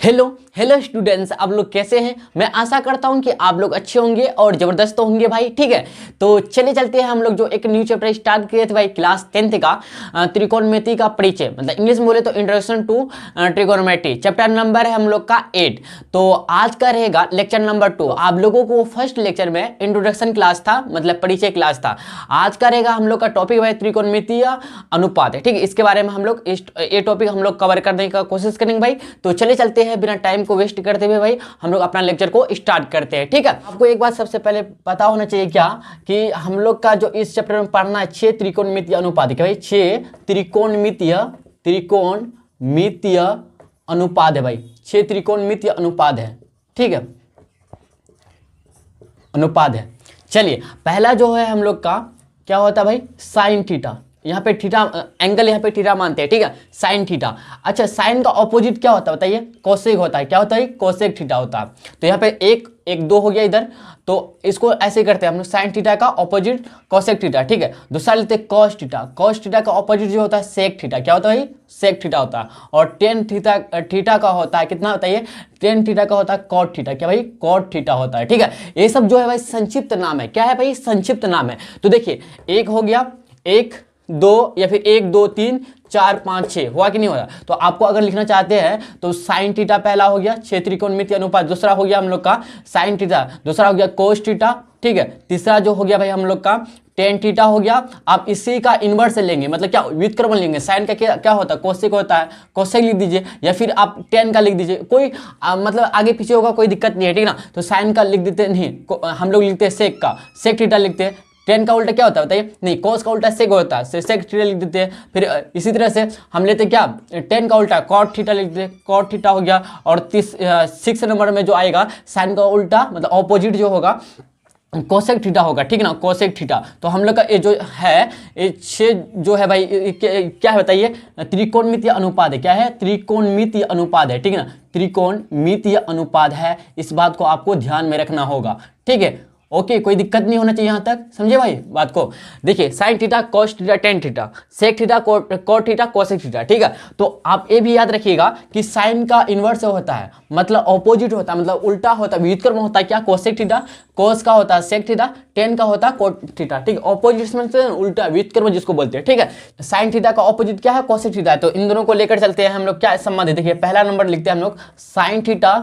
Hello hello students, आप लोग कैसे हैं। मैं आशा करता हूं कि आप लोग अच्छे होंगे और ज़बरदस्त होंगे भाई। ठीक है, तो चले चलते हैं हम लोग जो एक न्यू चैप्टर स्टार्ट किए थे भाई क्लास 10th का त्रिकोणमिति का परिचय, मतलब इंग्लिश में बोले तो इंट्रोडक्शन टू ट्रिकोणमिति। चैप्टर नंबर है हम लोग का 8। तो आज का रहेगा लेक्चर नंबर 2। आप लोगों को फर्स्ट लेक्चर में इंट्रोडक्शन क्लास था, मतलब परिचय क्लास था। आज का रहेगा हम लोग का टॉपिक भाई त्रिकोणमितीय अनुपात है। ठीक है, इसके बारे में हम लोग ये टॉपिक हम लोग कवर करने का कोशिश करेंगे भाई। तो चले चलते हैं, बिना टाइम को वेस्ट करते हुए भाई हम लोग अपना लेक्चर को स्टार्ट करते हैं। ठीक है, आपको एक बात सबसे पहले पता होना चाहिए क्या कि हम लोग का जो इस चैप्टर में पढ़ना है 6 त्रिकोणमितीय अनुपात है भाई। 6 त्रिकोणमितीय अनुपात है भाई। 6 त्रिकोणमितीय अनुपात है। ठीक है, अनुपात है। चलिए, पहला जो है हम लोग का क्या होता है भाई, साइन थीटा। यहाँ पे थीटा एंगल, यहाँ पे थीटा मानते हैं। ठीक है, साइन थीटा। अच्छा, साइन का ऑपोजिट क्या होता है बताइए, कोसेक होता है। क्या होता है, कोसेक थीटा होता है। तो यहाँ पे एक दो हो गया इधर, तो इसको ऐसे करते हैं हम लोग, साइन थीटा का ऑपोजिट कोसेक थीटा। ठीक है, दूसरा लेते हैं कॉस थीटा। कॉस थीटा का ऑपोजिट जो होता है सेक थीटा। क्या होता है भाई, सेक थीटा होता है। और टेन थीटा का होता है कितना होता है, टेन थीटा का होता है कॉट थीटा। क्या भाई, कॉट थीटा होता है। ठीक है, ये सब जो है भाई संक्षिप्त नाम है। क्या है भाई, संक्षिप्त नाम है। तो देखिए, एक हो गया, 1 2 या फिर 1 2 3 4 5 6 हुआ कि नहीं हुआ। तो आपको अगर लिखना चाहते हैं तो साइन थीटा पहला हो गया, 6 त्रिकोणमितीय अनुपात। दूसरा हो गया हम लोग का साइन थीटा। दूसरा हो गया कोस थीटा। ठीक है, तीसरा जो हो गया भाई हम लोग का टेन थीटा हो गया। आप इसी का इन्वर्स लेंगे, मतलब क्या व्युत्क्रमण लेंगे। साइन का क्या होता है, कोसेक होता है, कोसेक लिख दीजिए, या फिर आप टेन का लिख दीजिए। कोई मतलब आगे पीछे होगा, कोई दिक्कत नहीं है। ठीक है ना, तो साइन का लिख देते नहीं, हम लोग लिखते हैं सेक का, सेक थीटा लिखते हैं। टेन का उल्टा क्या होता है बताइए, नहीं कोस का उल्टा सेक होता है, सेक थीटा लिख देते हैं। फिर इसी तरह से हम लेते हैं क्या, टेन का उल्टा कॉट थीटा लिख देते हैं, कॉट थीटा हो गया। और 6 नंबर में जो आएगा साइन का उल्टा, मतलब ऑपोजिट जो होगा कोसेक थीटा होगा। ठीक है ना, कोसेक थीटा। तो हम लोग का ये जो है, ये 6 जो है भाई क्या है बताइए, त्रिकोणमितीय अनुपात है। क्या है, त्रिकोणमितीय अनुपात है। ठीक है ना, त्रिकोणमितीय अनुपात है। इस बात को आपको ध्यान में रखना होगा। ठीक है, ओके, कोई दिक्कत नहीं होना चाहिए यहाँ तक, समझे भाई बात को। देखिए, sine theta cos theta tan theta, sec theta cot theta cosec theta. ठीक है, तो आप ये भी याद रखिएगा कि साइन का इन्वर्स होता है, मतलब ऑपोजिट होता है, मतलब उल्टा होता है, व्युत्क्रम होता है। क्या, कोसेक थीटा। कोस का होता है सेक थीटा, टेन का होता है कोट थीटा। ठीक है, ऑपोजिट में उल्टा व्युत्क्रम जिसको बोलते हैं। ठीक है, साइन थीटा का ऑपोजिट क्या है, कोसेक थीटा है। तो इन दोनों को लेकर चलते हैं हम लोग, क्या संबंध है। देखिए, पहला नंबर लिखते हैं हम लोग, sine theta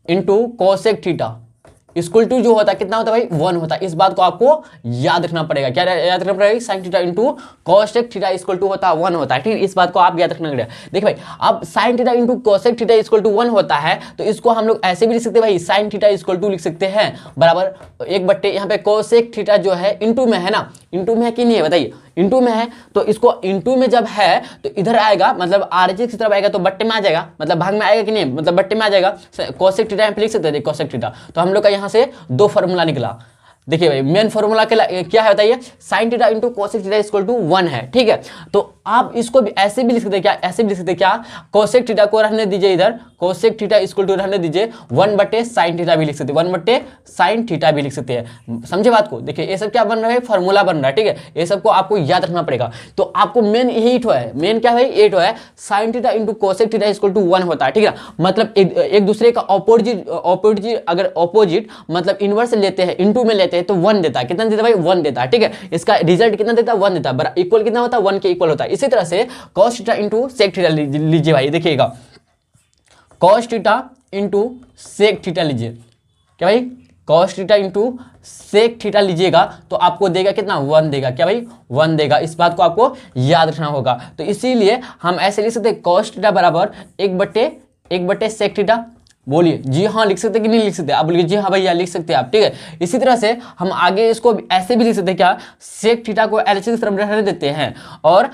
into cosec theta equal to जो होता है कितना होता है भाई, 1 होता है। इस बात को आपको याद रखना पड़ेगा। क्या याद रखना पड़ेगा, sine theta into cosec theta equal to होता है 1 होता है। ठीक है, इस बात को आप याद रखना पड़ेगा। देखिए भाई, अब sine theta into cosec theta equal to 1 होता है, तो इसको हम लोग ऐसे भी लिख सकते हैं भाई, साइन थीटा इक्वल टू लिख सकते हैं बराबर 1/, यहाँ पे कोसेक थीटा जो है इंटू में है ना, इंटू में है कि नहीं है बताइए, इंटू में है। तो इसको इंटू में जब है तो इधर आएगा, मतलब आरजे की तरफ आएगा तो बट्टे में आ जाएगा, मतलब भाग में आएगा कि नहीं, मतलब बट्टे में आ जाएगा। कोसेक थीटा पे लिख सकते हैं कोसेक थीटा। तो हम लोग का यहाँ से 2 फॉर्मूला निकला। देखिए भाई, मेन फॉर्मूला क्या है बताइए, sine theta into cosec theta equal to 1 है। ठीक है, तो आप इसको भी ऐसे भी लिख सकते हैं। क्या, ऐसे भी लिख सकते हैं। क्या, कोसेक थीटा को रहने दीजिए इधर, कोसेक थीटा इक्वल टू रहने दीजिए, 1/sin थीटा भी लिख सकते हैं, 1/sin थीटा भी लिख सकते हैं। समझे बात को। देखिए, ये सब क्या बन रहा है, फॉर्मूला बन रहा है। ठीक है, ये सबको आपको याद रखना पड़ेगा। तो आपको मेन यही ठो है, मेन क्या है, ये ठो है, sine theta into cosec theta equal to 1 होता है। ठीक है, मतलब एक दूसरे का ऑपोजिट अगर ऑपोजिट मतलब इनवर्स लेते हैं, इंटू में लेते हैं तो 1 देता है। कितना देता है भाई, 1 देता है। ठीक है, इसका रिजल्ट कितना देता है, 1 देता है। इक्वल कितना होता है, 1 के इक्वल होता है। इसी तरह से cos theta into sec theta लीजिए भाई। देखिएगा, cos theta into sec theta लीजिए। क्या भाई, cos theta into sec theta लीजिएगा तो आपको देगा कितना, 1 देगा। क्या भाई, 1 देगा। इस बात को आपको याद रखना होगा। तो इसीलिए हम ऐसे लिख सकते हैं, cos थीटा बराबर 1/1 सेक थीटा। बोलिए जी हाँ लिख सकते कि नहीं लिख सकते, आप बोलिए जी हाँ भैया लिख सकते हैं आप। ठीक है, इसी तरह से हम आगे इसको ऐसे भी लिख सकते हैं। क्या, सेक थीटा को एलएचएस की तरफ रहने देते हैं और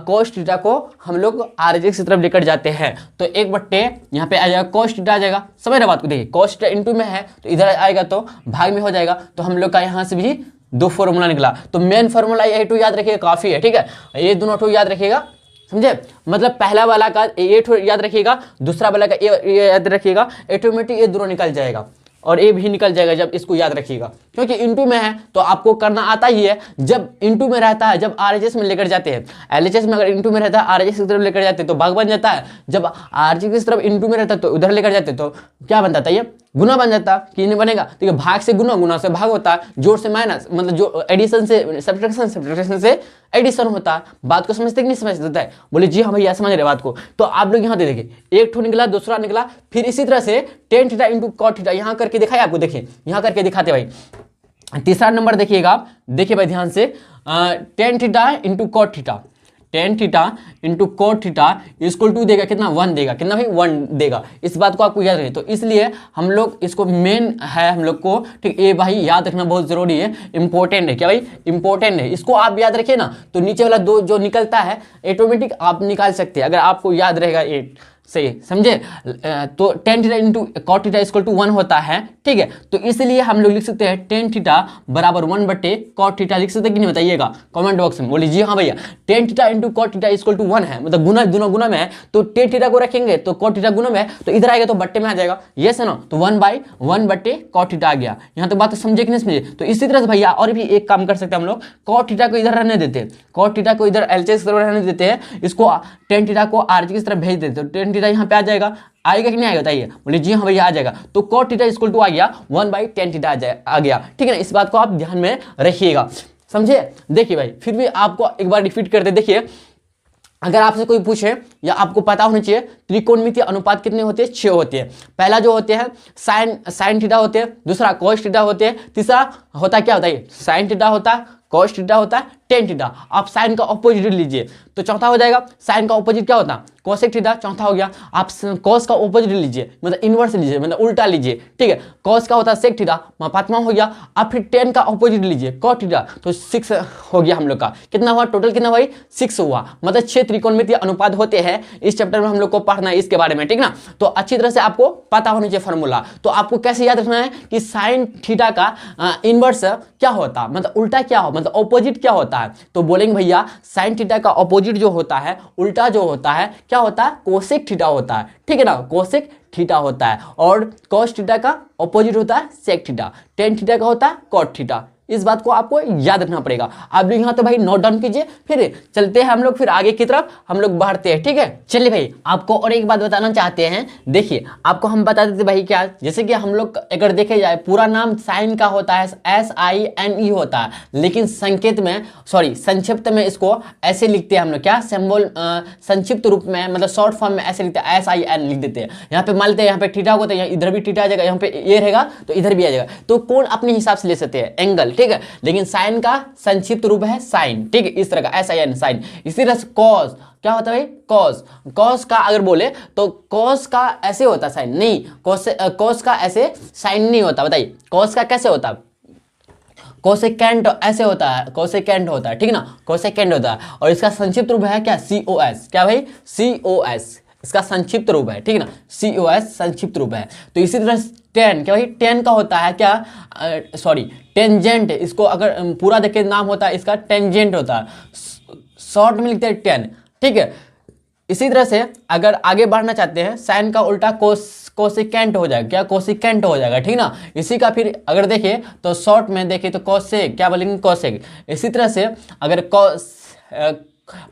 कोस थीटा को हम लोग आरएचएस की तरफ लेकर जाते हैं। तो 1/, यहाँ पे आ जाएगा कोस थीटा आ जाएगा। समझ रहे बात को। देखिए, कोस थीटा इंटू में है तो इधर आएगा तो भाग में हो जाएगा। तो हम लोग का यहाँ से भी 2 फॉर्मूला निकला। तो मेन फॉर्मूला ये टू याद रखिएगा, काफी है। ठीक है, ये दोनों टू याद रखिएगा, समझे। मतलब पहला वाला का ये याद रखिएगा, दूसरा वाला का ये याद रखिएगा, ऑटोमेटिक ये दोनों निकल जाएगा। और ए भी निकल जाएगा जब, इसको याद रखिएगा, क्योंकि इनटू में है तो आपको करना आता ही है। जब इनटू में रहता है, जब आरएचएस में लेकर जाते हैं, एलएचएस में अगर इनटू में रहता है आरएचएस की तरफ लेकर जाते हैं तो भाग बन जाता है, जब आरएचएस की तरफ इनटू में रहता है तो उधर लेकर जाते हैं तो क्या बन जाता है, ये गुना बन जाता है कि नहीं बनेगा। तो भाग से गुना, गुना से भाग होता है, जोड़ से माइनस, मतलब जो एडिशन से सब्ट्रैक्शन, सब्ट्रैक्शन से एडिशन होता है। बात को समझते कि नहीं समझते है? बोले जी हाँ भैया समझ रहे बात को। तो आप लोग यहाँ देखिए, एक ठो निकला, दूसरा निकला, फिर इसी तरह से tan theta into cot theta यहाँ करके दिखाया आपको, देखिए यहाँ करके दिखाते भाई। तीसरा नंबर देखिएगा आप, देखिए भाई ध्यान से, tan theta into cot theta, tan theta into cot theta equal to देगा कितना, 1 देगा, कितना भाई 1 देगा। इस बात को आपको याद रखिए। तो इसलिए हम लोग इसको मेन है हम लोग को, ठीक, ये भाई याद रखना बहुत जरूरी है, इंपॉर्टेंट है। क्या भाई इंपॉर्टेंट है, इसको आप याद रखिए ना, तो नीचे वाला दो जो निकलता है ऑटोमेटिक आप निकाल सकते हैं अगर आपको याद रहेगा ये, सही समझे। तो tan theta into cot theta equal to 1 होता है, ठीक है। तो इसलिए हम लोग लिख सकते हैं टेन थीटा बराबर 1 बटे कॉट थीटा, लिख सकते हैं कि नहीं बताइएगा कमेंट बॉक्स में, बोलिए जी हाँ भैया। Tan theta into cot theta equal to 1 है, मतलब गुना, गुना गुना में है, तो टेन थीटा को रखेंगे तो कॉट थीटा गुना में है, तो इधर आएगा तो बट्टे में आ जाएगा, यस है ना। तो 1/1 बटे कॉट थीटा आ गया। यहाँ तक बात तो समझे कि नहीं समझे। तो इसी तरह से भैया और भी एक काम कर सकते हैं हम लोग, कॉट थीटा को इधर रहने देते हैं, कॉट थीटा को इधर एलएचएस की तरफ रहने देते हैं, इसको टेन थीटा को आरएचएस की तरफ भेज देते हैं, तो टेन थीटा यहाँ पे आ जाएगा, आएगा कि नहीं आएगा बताइए, बोले जी हाँ भैया आ जाएगा। तो कॉट थीटा इक्वल टू आ गया 1/10 थीटा आ गया, ठीक है ना। इस बात को आप ध्यान में रखिएगा, समझे। देखिए भाई फिर भी आपको एक बार रिपीट करते, देखिए अगर आपसे कोई पूछे या आपको पता होना चाहिए त्रिकोणमितीय अनुपात कितने होते हैं, 6 होते हैं। पहला जो होते हैं साइन थीटा होते हैं, दूसरा कोस थीटा होते हैं, तीसरा होता क्या होता है, साइन थीटा होता है, कोस थीटा होता है, टेन थीटा। आप साइन का ऑपोजिट लीजिए तो चौथा हो जाएगा, साइन का ऑपोजिट क्या होता है, कोसेक थीटा, चौथा हो गया। आप कॉस का ऑपोजिट लीजिए, मतलब इनवर्स लीजिए, मतलब उल्टा लीजिए, ठीक है। कॉस का होता है सेक थीटा, पांचवा हो गया। आप फिर टेन का ऑपोजिट लीजिए कॉट थीटा, तो 6 हो गया हम लोग का। कितना हुआ टोटल, कितना भाई 6 हुआ, मतलब 6 त्रिकोणमितीय अनुपात होते हैं। इस चैप्टर में हम लोग को पढ़ना है इसके बारे में, ठीक ना। तो अच्छी तरह से आपको पता होना चाहिए फॉर्मूला। तो आपको कैसे याद रखना है कि साइन थीटा का इनवर्स क्या होता है, मतलब उल्टा क्या हो, मतलब ऑपोजिट क्या होता है। तो बोलेंगे भैया साइन थीटा का ऑपोजिट जो होता है, उल्टा जो होता है, क्या होता है, कोसेक थीटा होता है, ठीक है ना, कोसेक थीटा होता है। और कॉस थीटा का ऑपोजिट होता है सेक थीटा, टेन थीटा का होता है कॉट थीटा। इस बात को आपको याद रखना पड़ेगा। आप लोग यहाँ तो भाई नोट डाउन कीजिए, फिर चलते हैं हम लोग फिर आगे की तरफ हम लोग बढ़ते हैं, ठीक है। चलिए भाई आपको और एक बात बताना चाहते हैं, देखिए आपको हम बता देते भाई क्या, जैसे कि हम लोग अगर देखे जाए पूरा नाम साइन का होता है SINE होता है, लेकिन संकेत में संक्षिप्त में इसको ऐसे लिखते हैं हम लोग, क्या सिंबल संक्षिप्त रूप में, मतलब शॉर्ट फॉर्म में ऐसे लिखते हैं, SIN लिख देते हैं। यहाँ पे मान लेते हैं यहाँ पे थीटा होता है, इधर भी थीटा आ जाएगा, यहाँ पे ये रहेगा तो इधर भी आ जाएगा। तो कोण अपने हिसाब से ले सकते हैं, एंगल, ठीक है। लेकिन साइन का संक्षिप्त रूप है साइन, ठीक है, इस तरह का SIN साइन। इसी तरह से कॉस क्या होता है भाई, कॉस, कॉस का अगर बोले तो कॉस का ऐसे होता है साइन, नहीं कॉस का ऐसे साइन नहीं होता, बताइए कॉस का कैसे होता है, कोसेकेंट ऐसे होता है, कोसेकेंट होता है, ठीक है ना, कोसेकेंट होता है। और इसका संक्षिप्त रूप है क्या, COS, क्या भाई COS इसका संक्षिप्त रूप है, ठीक है ना, COS संक्षिप्त रूप है। तो इसी तरह टेन, क्या भाई टेन का होता है क्या, टेंजेंट, इसको अगर पूरा देखे नाम होता है इसका टेंजेंट होता है, शॉर्ट में लिखते हैं 10, ठीक है। इसी तरह से अगर आगे बढ़ना चाहते हैं, साइन का उल्टा कोसिकेंट हो जाएगा, क्या कोसिकेंट हो जाएगा, ठीक ना। इसी का फिर अगर देखें तो शॉर्ट में देखें तो कोसेक, क्या बोलेंगे कोसेक। इसी तरह से अगर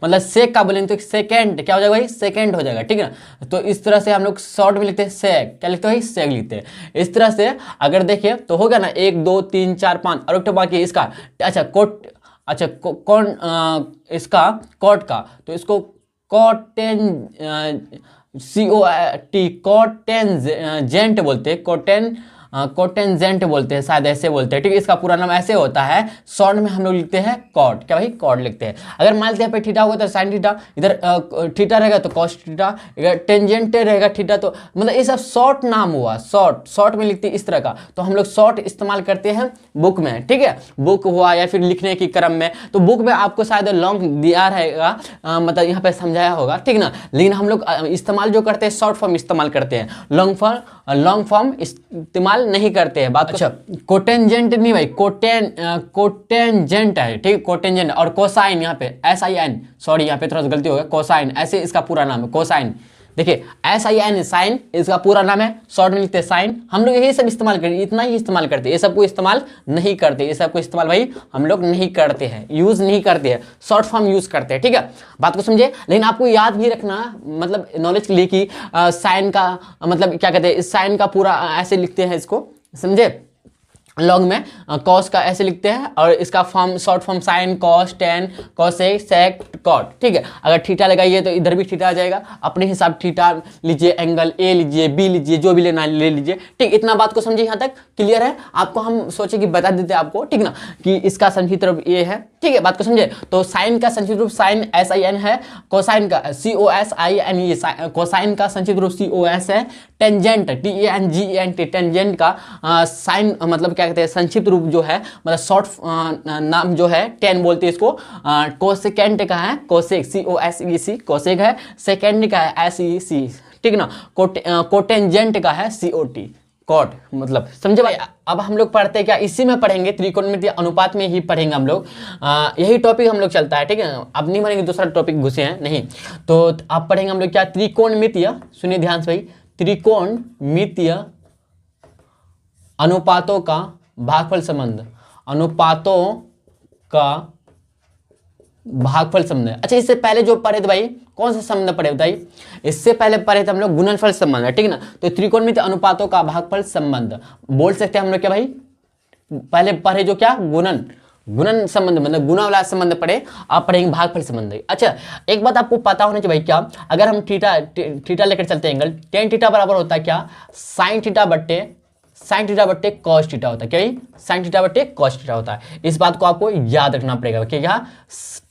मतलब सेक का बोलेंगे तो सेकेंड, क्या हो जाएगा भाई सेकेंड हो जाएगा, ठीक है ना। तो इस तरह से हम लोग शॉर्ट में लिखते हैं सेक, क्या लिखते हैं भाई सेक लिखते हैं। इस तरह से अगर देखिए तो हो गया ना 1 2 3 4 5 और एक तो बाकी इसका, अच्छा कोट, अच्छा कौन इसका कॉट का, तो इसको कॉटेन COT कॉटेंजेंट बोलते हैं, कॉटेंजेंट बोलते हैं शायद, ऐसे बोलते हैं, ठीक है। इसका पूरा नाम ऐसे होता है, शॉर्ट में हम लोग लिखते हैं कॉट, क्या भाई कॉट लिखते हैं। अगर मान लेते हैं पे थीटा होगा तो साइन थीटा, इधर थीटा रहेगा तो कॉस थीटा, इधर टेंजेंट रहेगा थीटा, तो मतलब ये सब शॉर्ट नाम हुआ, शॉर्ट में लिखते हैं इस तरह का। तो हम लोग शॉर्ट इस्तेमाल करते हैं बुक में, ठीक है, बुक हुआ या फिर लिखने की क्रम में। तो बुक में आपको शायद लॉन्ग दिया रहेगा, मतलब यहाँ पे समझाया होगा, ठीक ना। लेकिन हम लोग इस्तेमाल जो करते हैं शॉर्ट फॉर्म इस्तेमाल करते हैं, लॉन्ग फॉर्म इस्तेमाल नहीं करते हैं। बात अच्छा कोटेंजेंट नहीं भाई, कोटेंजेंट है, ठीक है, कोटेंजेंट। और कोसाइन यहाँ पे SIN, सॉरी यहाँ पे थोड़ा सा गलती हो गया, कोसाइन ऐसे इसका पूरा नाम है, कोसाइन देखिए SIN साइन इसका पूरा नाम है, शॉर्ट में लिखते हैं साइन। हम लोग यही सब इस्तेमाल करते, इतना ही इस्तेमाल करते हैं, ये सब को इस्तेमाल नहीं करते, ये सब को इस्तेमाल भाई हम लोग नहीं करते हैं, यूज नहीं करते हैं, शॉर्ट फॉर्म यूज करते हैं, ठीक है, बात को समझे। लेकिन आपको याद भी रखना, मतलब नॉलेज के लिए कि साइन का मतलब क्या कहते हैं, इस साइन का पूरा ऐसे लिखते हैं इसको, समझे, लॉन्ग में कॉस का ऐसे लिखते हैं, और इसका form short form sine, cos, tan, cosec, sec, cot, ठीक है। अगर थीटा लगाइए तो इधर भी थीटा आ जाएगा, अपने हिसाब थीटा लीजिए, एंगल ए लीजिए, बी लीजिए, जो भी लेना ले लीजिए, ठीक। इतना बात को समझिए, यहाँ तक क्लियर है आपको, हम सोचे कि बता देते आपको, ठीक ना, कि इसका संक्षिप्त रूप ये है, ठीक है, बात को समझे। तो साइन का संक्षिप्त रूप साइन SIN है, कोसाइन का COSIN, ये कोसाइन का संक्षिप्त रूप COS है, टेंजेंट TANGENT, टेंजेंट का साइन मतलब क्या कहते हैं, संक्षिप्त रूप जो है, मतलब शॉर्ट नाम जो है, टेन बोलते हैं इसको। कोसेकेंट का है कोसेक, COSEC कोसेक है, सेकेंड का है SEC, ठीक ना, कोटेंजेंट का है COT कॉट, मतलब समझे भाई। अब हम लोग पढ़ते हैं क्या, इसी में पढ़ेंगे, त्रिकोणमितीय अनुपात में ही पढ़ेंगे हम लोग, यही टॉपिक हम लोग चलता है, ठीक है। अब नहीं पढ़ेंगे दूसरा टॉपिक घुसे हैं नहीं, तो अब पढ़ेंगे हम लोग क्या, त्रिकोणमितीय, सुनिए ध्यान से भाई, त्रिकोणमितीय अनुपातों का भागफल संबंध, अनुपातों का भागफल संबंध। अच्छा, इससे पहले जो पढ़े थे भाई, कौन सा संबंध पढ़े बताइए, इससे पहले पढ़े थे हम लोग गुणनफल संबंध, ठीक ना। तो त्रिकोणमितीय अनुपातों का भागफल संबंध बोल सकते हैं हम लोग क्या भाई, पहले पढ़े जो क्या, गुणन संबंध, मतलब गुणा वाला संबंध पढ़े, आप पढ़ेंगे भागफल संबंध। अच्छा, एक बात आपको पता होना चाहिए भाई, क्या अगर हम थीटा लेकर चलते हैं, एंगल टेन थीटा बराबर होता है क्या, साइन थीटा बट्टे कॉस थीटा होता है, क्या साइन थीटा बट्टे कॉस थीटा होता है। इस बात को आपको याद रखना पड़ेगा कि क्या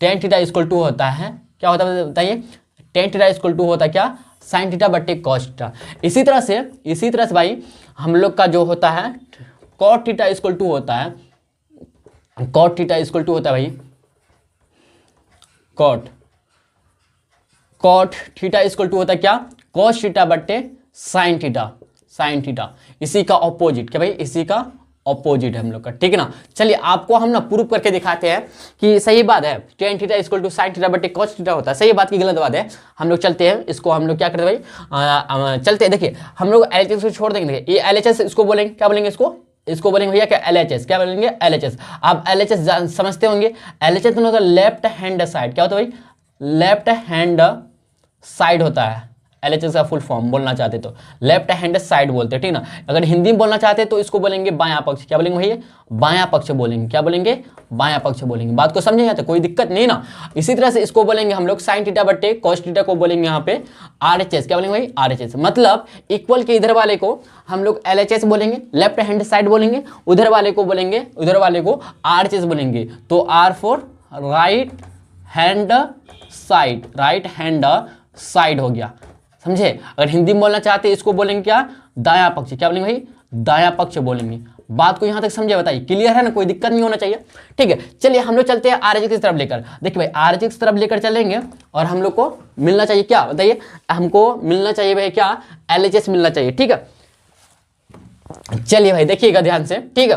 टेन थीटा इक्वल टू होता है, क्या होता है बताइए, टेन थीटा इक्वल टू होता है क्या, साइन थीटा बट्टे कॉस थीटा। इसी तरह से भाई हम लोग का जो होता है कॉट थीटा इक्वल टू होता है, कॉट थीटा इक्वल टू होता है भाई, कॉट थीटा इक्वल टू होता है क्या, कॉस थीटा बट्टे साइन थीटा, इसी का ऑपोजिट, क्या भाई, इसी का ऑपोजिट है हम लोग का, ठीक है ना। चलिए आपको हम ना प्रूफ करके दिखाते हैं कि सही बात है, tan theta equal to sine theta बट्टे कॉस थीटा होता है, सही बात की गलत बात है। हम लोग चलते हैं, इसको हम लोग क्या करते हैं भाई, चलते हैं, देखिए हम लोग LHS को छोड़ देंगे, देखिए ये LHS इसको बोलेंगे, क्या बोलेंगे इसको बोलेंगे भैया क्या, LHS, क्या बोलेंगे LHS। आप LHS समझते होंगे, LHS होता है लेफ्ट हैंड साइड, क्या होता है भाई, लेफ्ट हैंड साइड होता है, LHS का फुल फॉर्म बोलना चाहते तो लेफ्ट हैंड साइड बोलते हैं, ठीक ना। अगर हिंदी में बोलना चाहते तो इसको बोलेंगे बायां पक्ष, क्या बोलेंगे भैया, बायां पक्ष बोलेंगे, क्या बोलेंगे, बायां पक्ष बोलेंगे। बात को समझे जाते, कोई दिक्कत नहीं ना। इसी तरह से इसको बोलेंगे हम लोग साइन थीटा बट्टे कॉस थीटा को बोलेंगे यहाँ पे RHS, क्या बोलेंगे भाई, RHS, मतलब इक्वल के इधर वाले को हम लोग LHS बोलेंगे, लेफ्ट हैंड साइड बोलेंगे, उधर वाले को RHS बोलेंगे। तो R for right hand side हो गया, समझे। अगर हिंदी में बोलना चाहते हैं इसको बोलेंगे क्या, दायां पक्ष, क्या बोलेंगे भाई, दायां पक्ष बोलेंगे। बात को यहां तक समझे, बताइए क्लियर है ना, कोई दिक्कत नहीं होना चाहिए, ठीक है। चलिए हम लोग चलते हैं RHS की तरफ लेकर, देखिए भाई RHS की तरफ लेकर चलेंगे और हम लोग को मिलना चाहिए क्या, बताइए, हमको मिलना चाहिए भाई क्या, LHS मिलना चाहिए, ठीक है। चलिए भाई देखिएगा ध्यान से, ठीक है।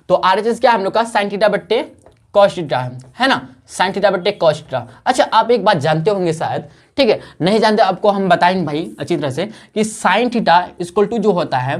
तो RHS क्या है हम लोग का, साइन थीटा बट्टे कॉस थीटा है ना, साइन थीटा बट्टे कॉस थीटा। अच्छा, आप एक बात जानते होंगे शायद, ठीक है, नहीं जानते आपको हम बताएंगे भाई अच्छी तरह से, कि साइन थीटा इक्वल टू जो होता है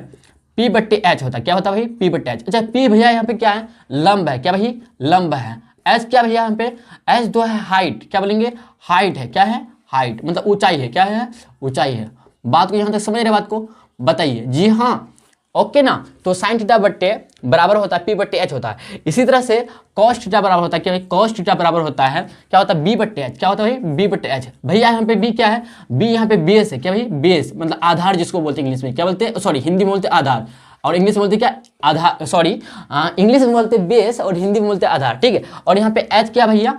P बट्टे H होता है, क्या होता है भाई, P बट्टे H। अच्छा, P भैया यहाँ पे क्या है, लंब है, क्या भाई, लंब है। H क्या भैया यहाँ पे, H जो है हाइट, क्या बोलेंगे, हाइट है, क्या है, हाइट मतलब ऊंचाई है, क्या है, ऊंचाई है। बात को यहाँ तक समझ रहे, बात को बताइए, जी हाँ, ओके ना। तो साइन थीटा बट्टे बराबर होता है P बट्टे H होता है। इसी तरह से कॉस थीटा बराबर होता है क्या, कॉस थीटा बराबर होता है क्या होता है, B बट्टे H, क्या होता है भाई, B बट्टे H। भैया यहाँ पे B क्या है, B यहाँ पे बेस है, क्या भाई, बेस मतलब आधार जिसको बोलते हैं इंग्लिश में, क्या बोलते हैं, सॉरी हिंदी में बोलते हैं आधार, और इंग्लिश में बोलते हैं क्या, आधार, सॉरी इंग्लिश में बोलते हैं बेस और हिंदी में बोलते हैं आधार, ठीक है। और यहाँ पे H क्या भैया,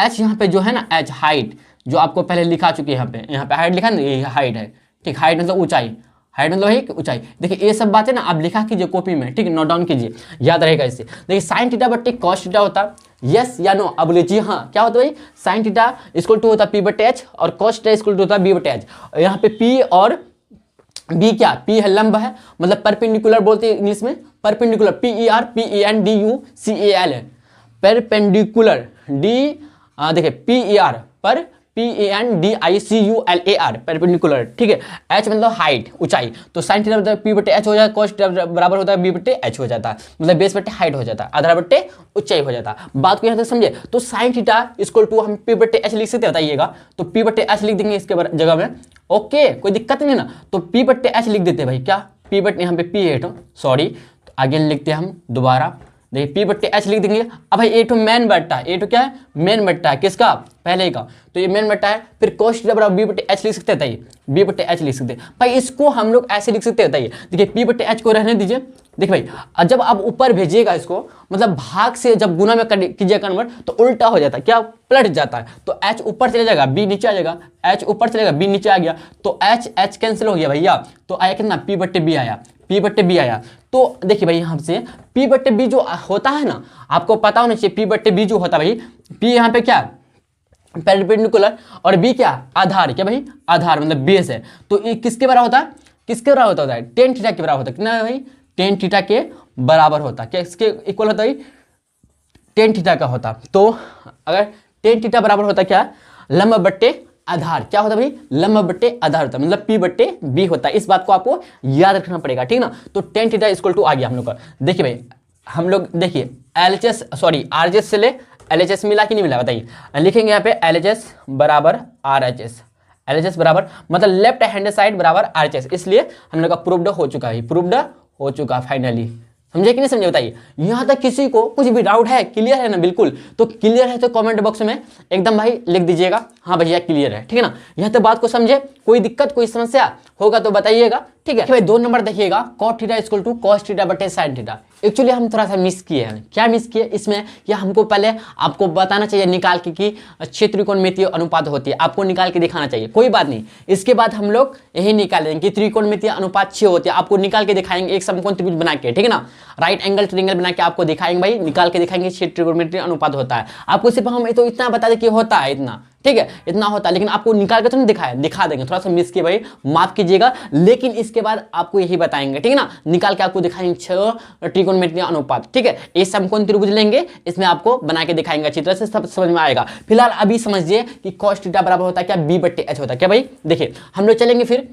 H यहाँ पे जो है ना, H हाइट, जो आपको पहले लिखा चुकी है, यहाँ पे हाइट लिखा ना, ये हाइट है, ठीक, हाइट मतलब ऊंचाई, हाइट मतलब है ऊंचाई। देखिए ये सब बातें ना आप लिखा कीजिए कॉपी में, ठीक है, नोट डाउन कीजिए, याद रहेगा इससे। देखिए साइन थीटा बट्टे कॉस थीटा होता है, यस या नो, अब बोलिए जी हाँ, क्या होता है भाई, साइन थीटा इक्वल टू होता है P बट्टे H और कॉस थीटा इक्वल टू होता है B बट्टे H। यहाँ पे P और B क्या, P है लंब है, मतलब परपेंडिकुलर बोलते हैं इंग्लिश में, परपेंडिकुलर PERPENDUCAL है, परपेंडिकुलर, D देखिए PER पर PENDICULAR परपेंडिकुलर, ठीक है। H मतलब हाइट, ऊंचाई, तो साइन थीटा मतलब P बटे H हो जाता है, cos थीटा बराबर होता है B बटे H हो जाता है, मतलब बेस बटे हाइट हो जाता है, आधार बटे ऊंचाई हो जाता है। बात को यहाँ तक समझे। तो साइन थीटा इक्वल टू हम P बटे H लिख सकते हैं, बताइएगा। तो P बटे H लिख देंगे इसके जगह में, ओके, कोई दिक्कत नहीं ना। तो P बटे H लिख देते हैं भाई, क्या P बटे, यहाँ पे P8 सॉरी, तो आगे लिखते हैं हम दोबारा, देखिए P बट्टे H लिख देंगे। अब भाई A2 मेन बट्टा है, A2 क्या है, मेन बट्टा है, किसका, पहले का, तो ये मेन बट्टा है। फिर cos थीटा बराबर B बट्टे H लिख सकते हैं, बताइए B बट्टे H लिख सकते हैं भाई। इसको हम लोग ऐसे लिख सकते हैं, बताइए। देखिए P बट्टे H को रहने दीजिए। देखिए भाई जब आप ऊपर भेजिएगा इसको, मतलब भाग से जब गुना में कीजिए कन्वर्ट, तो उल्टा हो जाता है, क्या, पलट जाता है। तो H ऊपर चले जाएगा, B नीचे आ जाएगा, H ऊपर चलेगा, B नीचे आ गया, तो H कैंसिल हो गया भैया। तो आया कितना, P बट्टे B आया, P बट्टे B आया। तो देखिए भाई यहाँ से P बट्टे B जो होता है ना, आपको पता होना चाहिए, P बट्टे B जो होता है भाई, P यहाँ पे क्या, परपेंडिकुलर, और B क्या, आधार, क्या भाई, आधार मतलब बेस है। तो ये किसके बराबर होता है, किसके बराबर होता है, टेन थीटा के बराबर होता है। कितना है भाई, टेन थीटा के बराबर होता है। क्या इसके इक्वल होता है, टेन थीटा का होता। तो अगर टेन थीटा बराबर होता क्या, लंब बट्टे आधार, क्या होता है भाई, लंब बट्टे आधार होता है, मतलब P बट्टे B होता है। इस बात को आपको याद रखना पड़ेगा, ठीक ना। तो टेन थीटा इक्वल टू आ गया हम लोग का। देखिए भाई हम लोग देखिए LHS सॉरी RHS से ले LHS मिला कि नहीं मिला, बताइए। लिखेंगे यहाँ पे LHS बराबर RHS, LHS बराबर मतलब लेफ्ट हैंड साइड बराबर RHS, इसलिए हम लोग का प्रूव्ड हो चुका है, प्रूव्ड हो चुका फाइनली। समझे कि नहीं समझे, बताइए। यहाँ तक किसी को कुछ भी डाउट है, क्लियर है ना, बिल्कुल। तो क्लियर है तो कमेंट बॉक्स में एकदम भाई लिख दीजिएगा, हाँ भैया क्लियर है, ठीक है ना। यहाँ तक बात को समझे, कोई दिक्कत कोई समस्या होगा तो बताइएगा, ठीक है भाई। 2 नंबर देखिएगा, cot theta equal to cos theta बटे sin थीटा। एक्चुअली हम थोड़ा सा मिस किए हैं, क्या मिस किए इसमें, कि हमको पहले आपको बताना चाहिए निकाल के कि क्षेत्र त्रिकोणमितीय अनुपात होती है, आपको निकाल के दिखाना चाहिए, कोई बात नहीं। इसके बाद हम लोग यही निकालेंगे कि त्रिकोणमितीय अनुपात 6 होती है, आपको निकाल के दिखाएंगे एक समकोण त्रिभुज बना के, ठीक है ना, राइट एंगल ट्रायंगल बना के आपको दिखाएंगे भाई, निकाल के दिखाएंगे क्षेत्र त्रिकोणमितीय अनुपात होता है। आपको सिर्फ हम तो इतना बता दें कि होता है इतना, ठीक है, इतना होता है, लेकिन आपको निकाल के तो नहीं दिखाया, दिखा देंगे, थोड़ा सा मिस किए भाई, माफ कीजिएगा। लेकिन इसके बाद आपको यही बताएंगे, ठीक है ना, निकाल के आपको दिखाएंगे 6 त्रिकोणमितीय अनुपात, ठीक है। ये समकोण त्रिभुज लेंगे, इसमें आपको बना के दिखाएंगे, अच्छी तरह से सब समझ में आएगा। फिलहाल अभी समझिए कि cos थीटा बराबर होता है क्या, B बट्टे H होता है, क्या भाई। देखिए हम लोग चलेंगे, फिर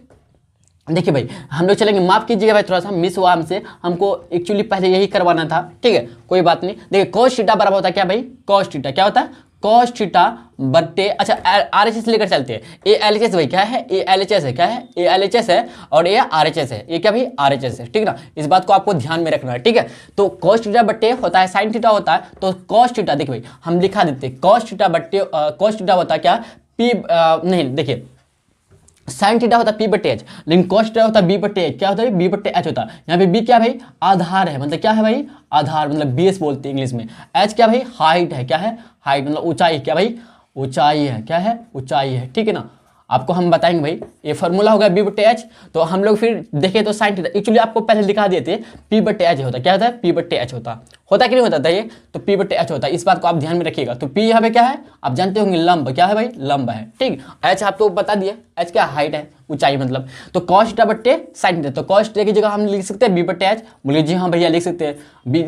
देखिए भाई हम लोग चलेंगे, माफ कीजिएगा भाई थोड़ा सा मिस हुआ हमसे, हमको एक्चुअली पहले यही करवाना था, ठीक है, कोई बात नहीं। देखिए cos थीटा बराबर होता है क्या भाई, cos थीटा क्या होता है, cos थीटा बट्टे, अच्छा RHS लेकर चलते हैं, ये LHS भाई क्या है, ये LHS है, क्या है, ये LHS है, और ये RHS है, ये क्या भाई RHS है, ठीक है ना। इस बात को आपको ध्यान में रखना है, ठीक है। तो cos थीटा बट्टे होता है sin थीटा होता है, तो cos थीटा देखिए भाई हम लिखा देते हैं, cos थीटा बट्टे cos थीटा होता है क्या, P नहीं देखिए साइन थीटा होता है P बट्टे H, लेकिन cos थीटा होता है B बट्टे H, क्या होता है B बट्टे H होता है। यहाँ पे B क्या भाई, आधार है, मतलब क्या है भाई, आधार मतलब बेस बोलते हैं इंग्लिश में। H क्या भाई, हाइट है, क्या है, हाइट मतलब ऊंचाई, क्या भाई, ऊंचाई है, क्या है, ऊंचाई है, ठीक है ना। आपको हम बताएंगे भाई, ये फॉर्मूला होगा B बट्टे H। तो हम लोग फिर देखें तो साइन थीटा एक्चुअली आपको पहले दिखा दिए थे, P बट्टे H होता है, क्या होता है, P बट्टे H होता कि नहीं होता था ये, तो P बट्टे H होता है, इस बात को आप ध्यान में रखिएगा। तो P यहाँ पे क्या है, आप जानते होंगे लंब, क्या है भाई, लंब है, ठीक। H आपको बता दिया, H क्या हाइट है, ऊंचाई मतलब। तो cos थीटा बट्टे sin थीटा, तो cos थीटा की जगह हम लिख सकते हैं B बट्टे H, बोलिए जी हाँ भैया लिख सकते हैं,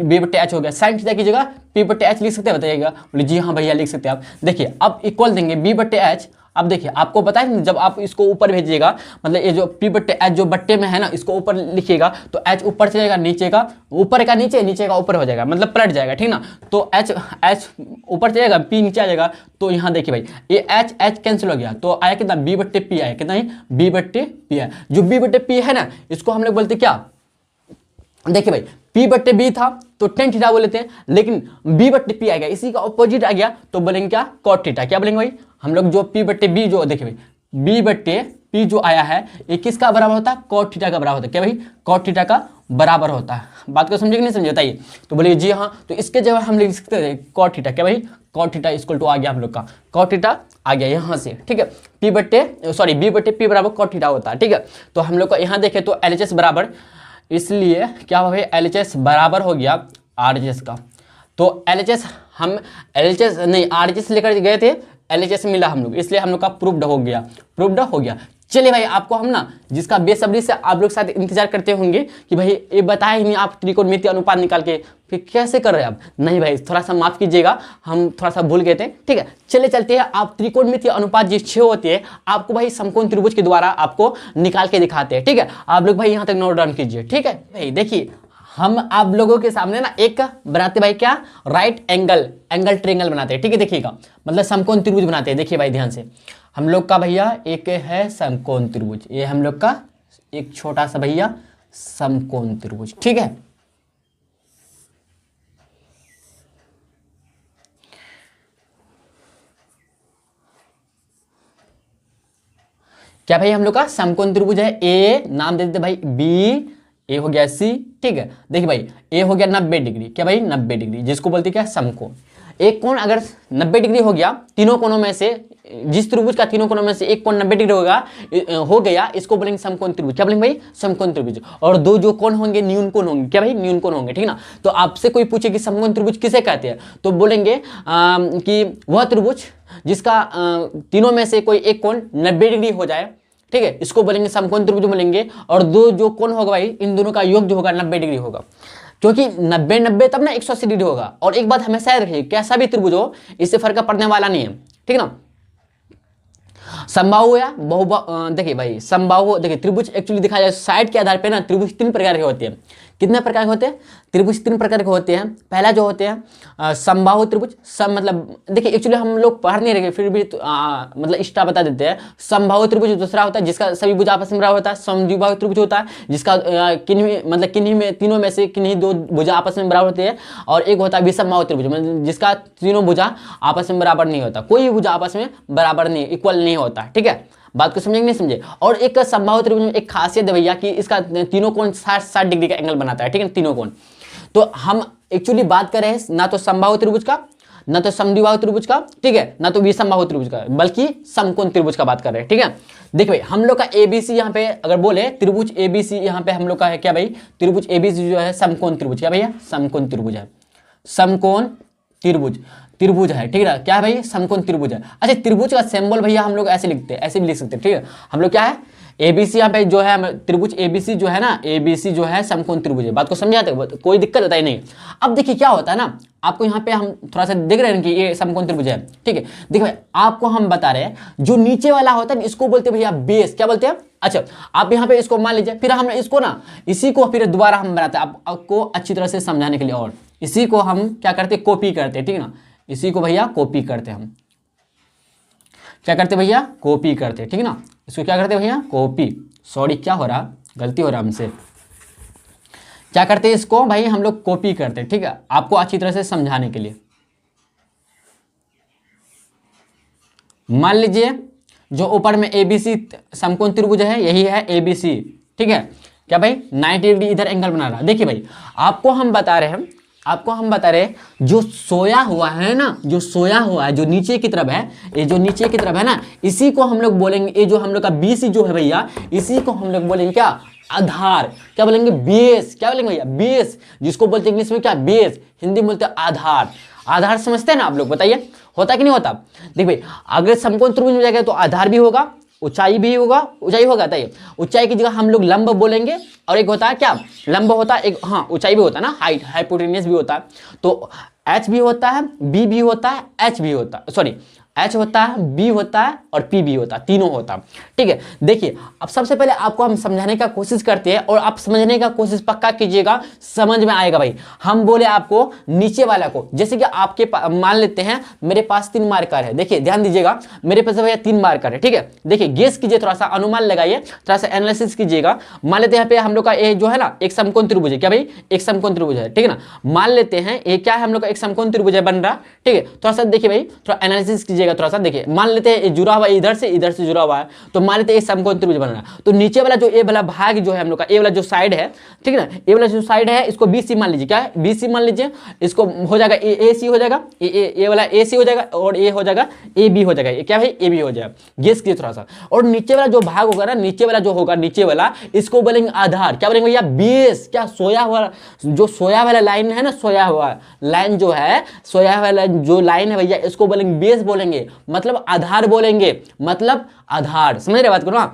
B बट्टे H हो गया। sin थीटा की जगह P बट्टे H लिख सकते हैं, बताइएगा, बोलिए जी हाँ भैया लिख सकते हैं आप। देखिए अब इक्वल देंगे B बट्टे H। अब देखिए आपको पता है जब आप इसको ऊपर भेजिएगा, मतलब ये जो P बट्टे H जो बट्टे में है ना, इसको ऊपर लिखिएगा, तो H ऊपर चलेगा, नीचे का ऊपर का नीचे, नीचे का ऊपर हो जाएगा, मतलब पलट जाएगा, ठीक ना। तो H ऊपर चलेगा, P नीचे आ जाएगा। तो यहाँ देखिए भाई ये H कैंसिल हो गया, तो आया कितना, B बट्टे P आया, कितना ही B बट्टे P है। जो B बट्टे P है ना, इसको हम लोग बोलते क्या, देखिए भाई P बट्टे B था तो टेन थीटा बोले थे, लेकिन B बट्टे P आ गया, इसी का ऑपोजिट आ गया, तो बोलेंगे क्या, cot थीटा। क्या बोलेंगे भाई हम लोग, जो P बट्टे B जो देखिए भाई B बट्टे P जो आया है, ये किसका बराबर होता है, cot थीटा का बराबर होता है, क्या भाई, cot थीटा का बराबर होता है। बात को समझे कि नहीं समझे, बताइए। तो बोलिए जी हाँ, तो इसके जगह हम लिख सकते थे cot थीटा, क्या भाई, cot थीटा इक्वल टू आ गया हम लोग का, cot थीटा आ गया यहाँ से, ठीक है। B बट्टे P बराबर cot थीटा होता है, ठीक है। तो हम लोग का यहाँ देखें तो LHS बराबर, इसलिए क्या हुआ भाई, LHS बराबर हो गया RHS का। तो LHS हम RHS लेकर गए थे, LHS मिला हम लोग, इसलिए हम लोग का प्रूव्ड हो गया, चलिए भाई, आपको हम ना जिसका बेसब्री से आप लोग शायद इंतजार करते होंगे कि भाई ये बताया ही नहीं आप त्रिकोणमितीय अनुपात निकाल के, फिर कैसे कर रहे हैं आप? नहीं भाई, थोड़ा सा माफ कीजिएगा, हम थोड़ा सा भूल गए थे। ठीक है, चले चलते हैं। आप त्रिकोणमितीय अनुपात जो 6 होती है आपको भाई समकोण त्रिभुज के द्वारा आपको निकाल के दिखाते हैं। ठीक है, आप लोग भाई यहाँ तक नोट डाउन कीजिए। ठीक है भाई, देखिए हम आप लोगों के सामने ना एक बनाते भाई, क्या, राइट एंगल ट्रायंगल बनाते हैं। ठीक है, देखिएगा, मतलब समकोण त्रिभुज बनाते हैं। देखिए भाई ध्यान से, हम लोग का भैया एक है समकोण त्रिभुज, ये हम लोग का एक छोटा सा भैया समकोण त्रिभुज। ठीक है, क्या भाई हम लोग का समकोण त्रिभुज है। ए नाम दे देते भाई बी, ए हो गया सी। ठीक है, देखिए भाई ए हो गया 90 डिग्री, क्या भाई 90 डिग्री, जिसको बोलते क्या, समकोण। एक कोण अगर 90 डिग्री हो गया, तीनों कोणों में से जिस त्रिभुज का तीनों कोणों में से एक कोण 90 डिग्री हो गया, इसको बोलेंगे समकोण त्रिभुज। क्या बोलेंगे भाई, समकोण त्रिभुज। और दो जो कोण होंगे न्यून कोण होंगे, क्या भाई, न्यून कोण होंगे। ठीक ना, तो आपसे कोई पूछे कि समकोण त्रिभुज किसे कहते हैं, तो बोलेंगे कि वह त्रिभुज जिसका तीनों में से कोई एक कोण 90 डिग्री हो जाए, ठीक है, इसको बोलेंगे समकोण त्रिभुज बोलेंगे। और दो जो कोण होगा भाई, इन दोनों का योग जो होगा 90 डिग्री होगा, क्योंकि 90 तब ना 180 डिग्री होगा। और एक बात हमेशा याद रखिए, कैसा भी त्रिभुज हो इससे फर्क पड़ने वाला नहीं है। ठीक ना, समबाहु या बहुबाहु, देखिए भाई समबाहु, देखिए त्रिभुज एक्चुअली दिखाया जाए साइड के आधार पे ना, त्रिभुज 3 प्रकार के होते हैं। कितने प्रकार के होते हैं, त्रिभुज 3 प्रकार के होते हैं। पहला जो होते हैं समबाहु त्रिभुज, सम मतलब देखिए एक्चुअली हम लोग पढ़ नहीं रहे, फिर भी मतलब इष्टा बता देते हैं। समबाहु त्रिभुज दूसरा होता है जिसका सभी भुजा आपस में बराबर होता है। समद्विबाहु त्रिभुज होता है जिसका किन्हीं में तीनों में से किन्हीं दो भुजा आपस में बराबर होती है। और एक होता है विषमबाहु त्रिभुज, मतलब जिसका तीनों भुजा आपस में बराबर नहीं होता, कोई भी भुजा आपस में बराबर नहीं, इक्वल नहीं होता। ठीक है, बात को समझेंगे नहीं समझे। और एक समबाहु त्रिभुज में एक खासियत है भैया कि इसका तीनों कोण 60 डिग्री का एंगल बनाता है। ठीक है, तीनों कोण। तो हम एक्चुअली बात कर रहे हैं ना तो समबाहु त्रिभुज का, ना तो समद्विबाहु त्रिभुज का, ठीक है, ना तो विषमबाहु त्रिभुज का, बल्कि समकोण त्रिभुज का बात कर रहे हैं। ठीक है, देखिए भाई हम लोग का एबीसी यहाँ पे अगर बोले त्रिभुज एबीसी, यहाँ पे हम लोग का है क्या भाई, त्रिभुज एबीसी जो है समकोण त्रिभुज। क्या भैया, समकोण त्रिभुज है, समकोण त्रिभुज है। ठीक है, क्या है भाई, समकोण त्रिभुज है। अच्छा, त्रिभुज का सिंबल भैया हम लोग ऐसे लिखते हैं, ऐसे भी लिख सकते हैं। ठीक है, हम लोग क्या है, एबीसी यहाँ पे जो है त्रिभुज एबीसी जो है ना, एबीसी जो है समकोण त्रिभुज है। बात को समझाते, कोई दिक्कत होता है नहीं। अब देखिए क्या होता है ना, आपको यहाँ पे हम थोड़ा सा देख रहे हैं कि ये समकोण त्रिभुज है। ठीक है, देखिए भाई आपको हम बता रहे हैं जो नीचे वाला होता है इसको बोलते हैं भैया बेस। क्या बोलते हैं, अच्छा आप यहाँ पे इसको मान लीजिए, फिर हम इसको ना इसी को फिर दोबारा हम बनाते हैं आपको अच्छी तरह से समझाने के लिए। और इसी को हम क्या करते हैं, कॉपी करते हैं। ठीक है ना, इसी को भैया कॉपी करते हैं हम, क्या करते भैया, कॉपी करते हैं। ठीक है ना, इसको क्या करते भैया, कॉपी, सॉरी क्या हो रहा, गलती हो रहा हमसे, क्या करते हैं इसको भाई हम लोग कॉपी करते हैं। ठीक है, आपको अच्छी तरह से समझाने के लिए। मान लीजिए जो ऊपर में एबीसी समकोण त्रिभुज है, यही है एबीसी। ठीक है, क्या भाई 90 डिग्री इधर एंगल बना रहा। देखिए भाई आपको हम बता रहे हैं, जो सोया हुआ है ना, जो सोया हुआ है, जो नीचे की तरफ है, ये जो नीचे की तरफ है ना, इसी को हम लोग बोलेंगे, ये जो हम लोग का बीसी जो है भैया, इसी को हम लोग बोलेंगे क्या, आधार। क्या बोलेंगे, बेस। क्या बोलेंगे भैया, बेस, जिसको बोलते हैं इंग्लिश में क्या, बेस, हिंदी में बोलते हैं आधार। आधार समझते हैं ना आप लोग, बताइए होता कि नहीं होता। देख भाई अगर समकोण त्रिभुज में जाएगा तो आधार भी होगा, ऊंचाई भी होगा, ऊंचाई होगा, बताइए ऊंचाई की जगह हम लोग लंब बोलेंगे। और एक होता है क्या, लंब होता है एक, हाँ ऊंचाई भी होता है ना, हाइट, हाइपोटेन्यूस भी होता है। तो एच भी होता है, बी भी होता है, एच भी होता है, सॉरी एच होता है, बी होता है और पी भी होता है, तीनों होता है। ठीक है, देखिए अब सबसे पहले आपको हम समझाने का कोशिश करते हैं और आप समझने का कोशिश पक्का कीजिएगा, समझ में आएगा भाई। हम बोले आपको नीचे वाला को, जैसे कि आपके मान लेते हैं मेरे पास 3 मार्कर है। देखिए ध्यान दीजिएगा, मेरे पास भैया 3 मार्कर है। ठीक है, देखिए गेस कीजिए, थोड़ा सा अनुमान लगाइए, थोड़ा सा एनालिसिस कीजिएगा। मान लेते हैं यहाँ पे हम लोग का ये जो है ना एक समकोण त्रिभुज है। क्या भाई, एक समकोण त्रिभुज है। ठीक है ना, मान लेते हैं ये क्या है, हम लोग का एक समकोण त्रिभुज है बन रहा। ठीक है, थोड़ा सा देखिए भाई, थोड़ा एनालिसिस कीजिएगा थोड़ा सा। देखिए मान लेते हैं जुड़ा हुआ इधर से जुड़ा हुआ है, तो मान लेते हैं समकोण त्रिभुज बन रहा है। तो नीचे वाला जो ए वाला भाग जो है हम लोग का, ए वाला जो साइड है, ठीक है ना, ए वाला जो साइड है इसको बीसी मान लीजिए। क्या है, बीसी मान लीजिए, इसको हो जाएगा ए सी हो जाएगा, ए वाला ए सी हो जाएगा और ये हो जाएगा ए बी हो जाएगा। ये क्या भाई, ए बी हो जाएगा, गेस कीजिए थोड़ा सा। और नीचे वाला जो भाग होगा ना, नीचे वाला जो होगा, नीचे वाला इसको बोलेंगे आधार। क्या बोलेंगे भैया, बेस। क्या, सोया हुआ, जो सोया वाला लाइन है ना, सोया हुआ लाइन जो है, सोया वाला जो लाइन है भैया, इसको बोलेंगे बेस बोलेंगे, मतलब आधार बोलेंगे, मतलब आधार। समझ रहे बात को ना,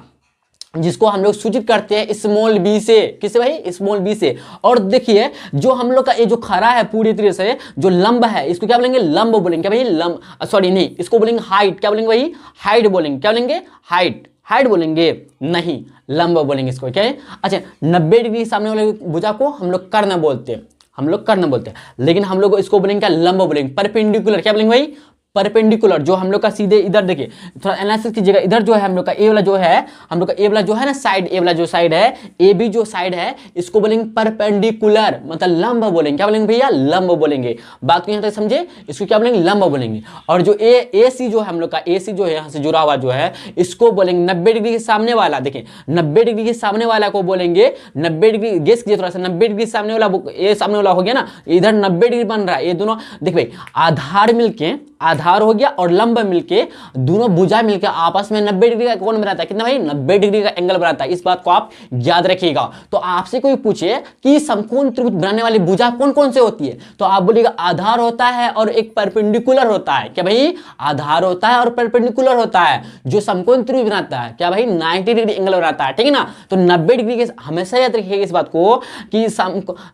जिसको हम लोग सूचित करते हैं स्मॉल बी से। किससे भाई? स्मॉल बी से। और देखिए जो हम लोग का ये जो खड़ा है पूरी तरह से जो लंब है, इसको क्या बोलेंगे? लंब बोलेंगे। क्या भाई? लंब, सॉरी नहीं, इसको बोलेंगे हाइट। क्या बोलेंगे भाई? हाइट बोलेंगे। क्या बोलेंगे? हाइट। हाइट बोलेंगे नहीं, लंब बोलेंगे इसको। क्या है? अच्छा, 90 डिग्री सामने वाले भुजा को हम लोग कर्ण बोलते हैं, हम लोग कर्ण बोलते हैं, लेकिन हम लोग इसको बोलेंगे क्या? लंब बोलेंगे, परपेंडिकुलर। क्या बोलेंगे भाई? परपेंडिकुलर। जो हम लोग का सीधे इधर देखिए, थोड़ा एनालिसिस कीजिएगा, इधर जो है हम लोग का ए वाला जो है, हम लोग का ए वाला जो है ना साइड, ए वाला जो साइड है, ए बी जो साइड है, इसको बोलेंगे परपेंडिकुलर, मतलब लंब बोलेंगे। क्या बोलेंगे भैया? लंब बोलेंगे। बात को यहाँ तक समझे? इसको क्या बोलेंगे? लंब बोलेंगे। और जो ए सी जो है हम लोग का, ए सी जो है यहाँ से जुड़ा हुआ जो है, इसको बोलेंगे 90 डिग्री के सामने वाला। देखिए 90 डिग्री के सामने वाला को बोलेंगे 90 डिग्री, गेस कीजिए थोड़ा सा, 90 डिग्री सामने वाला, ये सामने वाला हो गया ना, इधर 90 डिग्री बन रहा है, ये दोनों देखिए भाई, आधार मिलके, आधार हो गया और लंब मिलके, दोनों भुजा मिलके आपस में 90 डिग्री का कोण बनाता है। कितना भाई? 90 डिग्री का एंगल बनाता है। इस बात को आप याद रखिएगा। तो आपसे कोई पूछे कि समकोण त्रिभुज बनाने वाली भुजा कौन कौन से होती है, तो आप बोलिएगा आधार होता है और एक परपेंडिकुलर होता है। क्या भाई? आधार होता है और परपेंडिकुलर होता है जो समकोण त्रिभुज बनाता है। क्या भाई? 90 डिग्री एंगल बनाता है, ठीक है ना। तो 90 डिग्री के, हमेशा याद रखिएगा इस बात को कि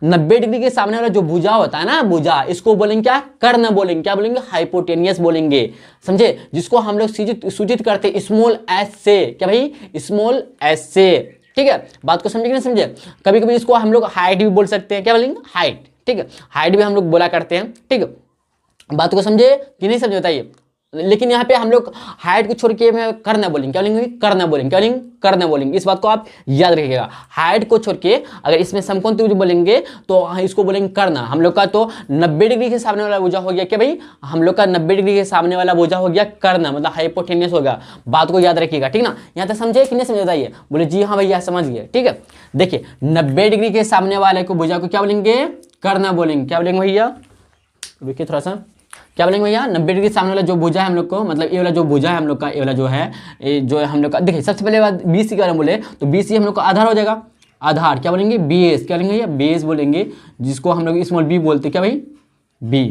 90 डिग्री के सामने वाला जो भुजा होता है ना, भुजा, इसको बोलेंगे क्या? कर्ण बोलेंगे। क्या बोलेंगे? हाइपोटेन्यूस बोलेंगे, समझे, जिसको हम लोग सूचित करते हैं स्मॉल एस से। क्या भाई? स्मॉल एस से, ठीक है। बात को समझे कि नहीं समझे? कभी कभी इसको हम लोग हाइट भी बोल सकते हैं। क्या बोलेंगे? हाइट, ठीक है, हाइट भी हम लोग बोला करते हैं, ठीक है। बात को समझे कि नहीं समझे बताइए। लेकिन यहाँ पे हम लोग हाइट को छोड़ के कर्ण बोलेंगे। क्या बोलेंगे? कर्ण बोलेंगे। क्या बोलेंगे? कर्ण बोलेंगे। इस बात को आप याद रखिएगा। हाइट को छोड़ के अगर इसमें समकोण त्रिभुज बोलेंगे तो इसको बोलेंगे कर्ण। हम लोग का तो 90 डिग्री के सामने वाला भुजा हो गया। क्या भाई? हम लोग का 90 डिग्री के सामने वाला भुजा हो गया कर्ण, मतलब हाइपोटेन्यूस हो गया। बात को याद रखिएगा, ठीक ना। यहाँ तक समझे कि नहीं समझे बताइए? बोले जी हाँ भैया समझ गए, ठीक है। देखिए 90 डिग्री के सामने वाले को भुजा को क्या बोलेंगे? कर्ण बोलेंगे। क्या बोलेंगे भैया? रुकिए थोड़ा सा, क्या बोलेंगे भैया? 90 डिग्री सामने वाला जो भुजा है हम लोग को, मतलब ये वाला जो भुजा है हम लोग का, ये वाला जो है, ये जो है हम लोग का, देखिए सबसे पहले बात BC के बारे में बोले तो BC हम लोग का आधार हो जाएगा। आधार क्या बोलेंगे? बेस। क्या बोलेंगे भैया? बेस बोलेंगे, जिसको हम लोग स्मॉल बी बोलते हैं। क्या भाई? बी,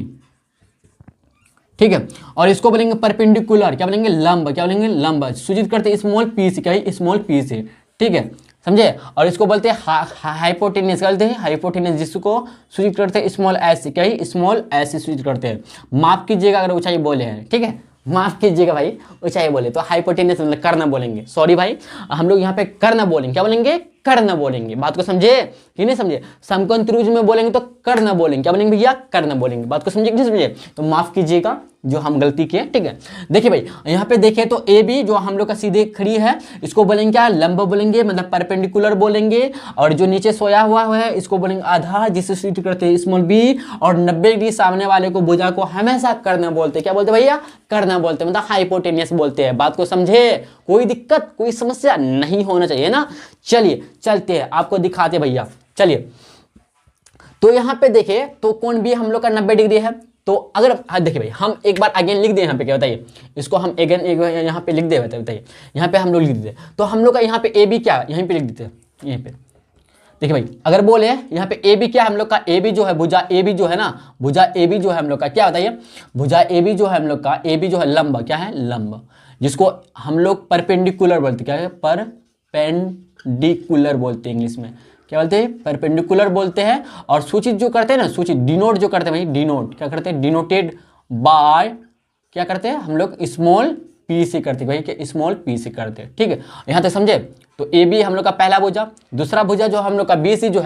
ठीक है। और इसको बोलेंगे परपेंडिकुलर। क्या बोलेंगे? लंब। क्या बोलेंगे? लंब, सूचित करते स्मॉल पी से। क्या है? स्मॉल पी से, ठीक है, समझे। और इसको बोलते हैं हाइपोटेन्यूस। क्या बोलते हैं? हाइपोटेन्यूस, जिसको सूचित करते हैं स्मॉल एस से। क्या है? स्मॉल एस से सूचित करते हैं। माफ कीजिएगा अगर ऊंचाई बोले हैं, ठीक है, माफ कीजिएगा भाई, ऊंचाई बोले तो हाइपोटेन्यूस मतलब कर्ण बोलेंगे। सॉरी भाई, हम लोग यहाँ पे कर्ण बोलेंगे। क्या बोलेंगे? कर्ण बोलेंगे। बात को समझे कि नहीं समझे? समकोण त्रिभुज में बोलेंगे तो कर्ण बोलेंगे। क्या बोलेंगे भैया? कर्ण बोलेंगे। बात को समझे कि नहीं समझे? तो माफ कीजिएगा जो हम गलती किए, ठीक है। देखिए भाई यहाँ पे देखें तो ए बी जो हम लोग का सीधे खड़ी है, इसको बोलेंगे क्या? लंब बोलेंगे, मतलब परपेंडिकुलर बोलेंगे। और जो नीचे सोया हुआ है इसको बोलेंगे आधार, जिससे सूचित करते हैं स्मॉल बी। और 90 डिग्री सामने वाले को भुजा को हमेशा कर्ण बोलते हैं। क्या बोलते हैं भैया? कर्ण बोलते हैं, मतलब हाइपोटेन्यूस बोलते हैं। बात को समझे? कोई दिक्कत, कोई समस्या नहीं होना चाहिए ना। चलिए चलते हैं, आपको दिखाते भैया, चलिए। तो यहाँ पे देखे तो कोण भी हम लोग का 90 डिग्री है। तो अगर देखिए भाई हम एक बार अगेन लिख दें यहाँ पे, क्या बताइए, इसको हम अगेन यहाँ पे लिख दे, बताइए यहाँ पे हम लोग लिख देते। तो हम लोग का यहाँ पे ए बी क्या, यहीं पे लिख देते हैं, यहीं पे देखिए भाई। अगर बोले यहाँ पे ए बी क्या, हम लोग का ए बी जो है भुजा ए बी जो है ना, भुजा ए बी जो है हम लोग का, क्या बताइए, भुजा ए बी जो है हम लोग का, ए बी जो है लंब, क्या है? लंब, जिसको हम लोग परपेंडिकुलर बोलते, क्या है? परपेंडिकुलर बोलते हैं इंग्लिश में। क्या बोलते हैं? परपेंडिकुलर बोलते हैं। और सूचित जो करते हैं ना, सूचित डिनोट जो करते हैं भाई, डिनोट क्या करते हैं? डिनोटेड बाय, क्या करते हैं हम लोग? स्मॉल पी से करते हैं भाई, कि स्मॉल पी से करते हैं, ठीक है। यहाँ तक समझे? तो ए बी हम लोग का पहला भुजा। दूसरा भुजा जो हम लोग का बी सी जो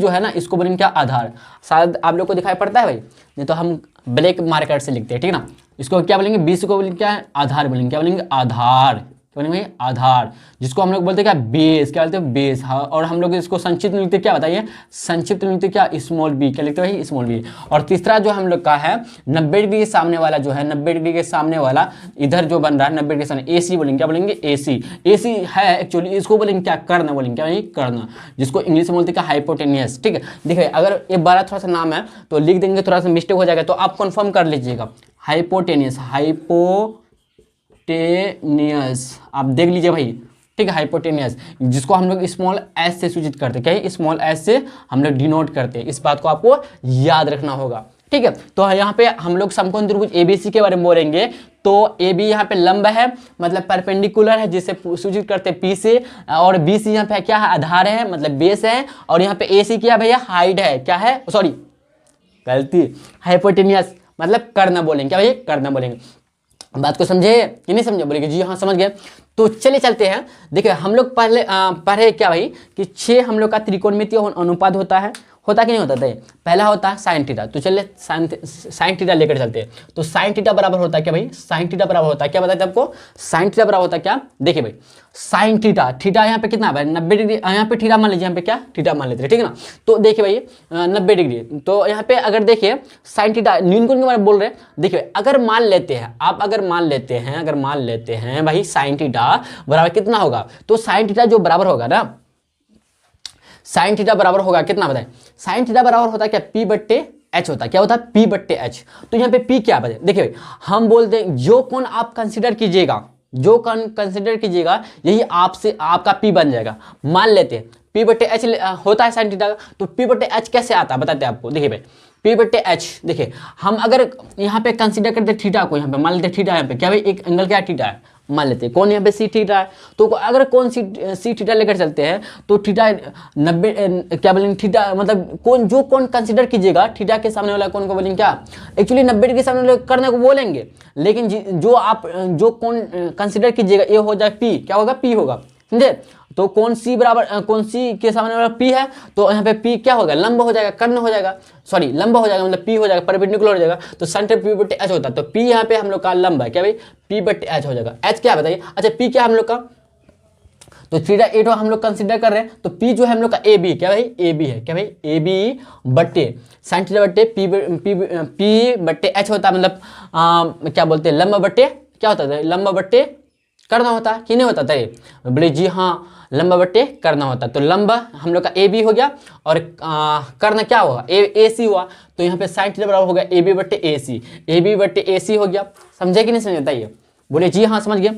है ना, इसको बोलेंगे क्या? आधार। शायद आप लोग को दिखाई पड़ता है भाई, नहीं तो हम ब्लैक मार्कर से लिखते हैं, ठीक है ना। इसको क्या बोलेंगे? बी सी को बोलेंगे क्या? आधार बोलेंगे। क्या बोलेंगे? आधार। क्या बोलेंगे? आधार, जिसको हम लोग बोलते हैं क्या? बेस। क्या बोलते हैं? बेस। हाँ, और हम लोग इसको संक्षिप्त में लिखते हैं, क्या बताइए? संक्षिप्त में लिखते हैं क्या? Small B. क्या लिखते हैं भाई? Small B. और तीसरा जो हम लोग का है 90 डिग्री के सामने वाला जो है, 90 डिग्री के सामने वाला इधर जो बन रहा है 90 डिग्री के सामने, ए सी बोलेंगे। क्या बोलेंगे? ए सी। ए सी है एक्चुअली, इसको बोलेंगे क्या? कर्ण बोलेंगे। क्या बोलेंगे? कर्ण, जिसको इंग्लिश में बोलते हैं क्या? हाइपोटेन्यूस, ठीक है। देखिए अगर ये बड़ा थोड़ा सा नाम है तो लिख देंगे, थोड़ा सा मिस्टेक हो जाएगा, तो आप कन्फर्म कर लीजिएगा। हाइपोटेन्यूस, हाइपोटेनियस, आप देख लीजिए भाई, ठीक है। हाइपोटेनियस, जिसको हम लोग स्मॉल एस से सूचित करते हैं। क्या है? स्मॉल एस से हम लोग डिनोट करते हैं। इस बात को आपको याद रखना होगा, ठीक है। तो यहाँ पे हम लोग समकोण त्रिभुज एबीसी के बारे में बोलेंगे। तो ए बी यहाँ पे लंब है, मतलब परपेंडिकुलर है, जिसे सूचित करते हैं पी से, और बी सी यहाँ पे क्या है, आधार है, मतलब बेस है, और यहाँ पे ए सी क्या भैया, हाइट है, क्या है, सॉरी गलती, हाइपोटेनियस, मतलब कर्ण बोलेंगे, क्या भैया, कर्ण बोलेंगे। बात को समझे कि नहीं समझे, बोलेंगे जी हाँ समझ गए। तो चलिए चलते हैं। देखिए हम लोग पहले पढ़े क्या भाई कि 6 हम लोग का त्रिकोणमितीय अनुपात होता कि नहीं होता था। पहला होता है साइन थीटा। तो चलिए साइन थीटा लेकर चलते हैं। तो साइन थीटा बराबर होता है क्या भाई, साइन थीटा बराबर होता है क्या, बताते आपको साइन थीटा बराबर होता है क्या। देखिए भाई साइन थीटा, थीटा यहाँ पे कितना है 90 डिग्री, यहाँ पे थीटा मान लीजिए, यहाँ पे क्या थीटा मान लेते हैं, ठीक है ना। तो देखिए भाई 90 डिग्री, तो यहाँ पे अगर देखिए साइन थीटा न्यून कोण के बारे में बोल रहे हैं। देखिए अगर मान लेते हैं आप, अगर मान लेते हैं भाई साइन थीटा बराबर कितना होगा, तो साइन थीटा जो बराबर होगा ना, साइन थीटा बराबर होगा कितना बताएं, साइन थीटा बराबर होता है क्या, पी बट्टे एच होता है, क्या होता है, पी बट्टे एच। तो यहाँ पे पी क्या है, देखिए भाई हम बोलते हैं जो कोण आप कंसीडर कीजिएगा, जो कोण कंसीडर कीजिएगा यही आपसे आपका पी बन जाएगा। मान लेते हैं पी बट्टे एच होता है साइन थीटा का, तो पी बट्टे एच कैसे आता है बताते हैं आपको। देखिए भाई पी बट्टे एच, देखिए हम अगर यहाँ पे कंसीडर करते थीटा को, यहाँ पे मान लेते थीटा, यहाँ पे क्या भाई एक एंगल क्या थीटा है, मान लेते हैं कौन यहाँ पे सी थीटा है। तो अगर कौन सी थीटा लेकर चलते हैं तो थीटा 90 क्या बोलेंगे, थीटा मतलब कौन जो कौन कंसीडर कीजिएगा थीटा के सामने वाला कौन को बोलेंगे क्या, एक्चुअली 90 डिग्री के सामने वाले करने को बोलेंगे, लेकिन जो आप जो कौन कंसीडर कीजिएगा ये हो जाए पी, क्या होगा, पी होगा, समझे। तो कौन सी बराबर कौन सी के सामने वाला पी है, तो यहाँ पे पी क्या होगा, लंब हो जाएगा, कर्ण हो जाएगा, सॉरी लंब हो जाएगा, मतलब पी हो जाएगा, परपेंडिकुलर हो जाएगा। तो साइन थीटा पी बट्टे एच होता है। तो पी यहाँ पे हम लोग का लंब है, क्या भाई पी बट्टे एच हो जाएगा। एच क्या बताइए, अच्छा पी क्या हम लोग का, तो थीटा 8 हम लोग कंसीडर कर रहे हैं। तो पी जो है हम लोग का ए बी, क्या भाई ए बी है, क्या भाई ए बी बट्टे साइन थीटा बट्टे पी बट्टे एच होता है, मतलब क्या बोलते हैं लंब बट्टे क्या होता है, लंब बट्टे करना होता है कि नहीं होता था, ये बोले जी हाँ लंबा बट्टे करना होता है। तो लंबा हम लोग का ए बी हो गया, और करना क्या हुआ, ए सी हुआ। तो यहाँ पे साइन थीटा बराबर हो गया ए बी बट्टे ए सी, ए बी बट्टे ए सी हो गया। समझे कि नहीं समझे बताइए, बोले जी हाँ समझ गए।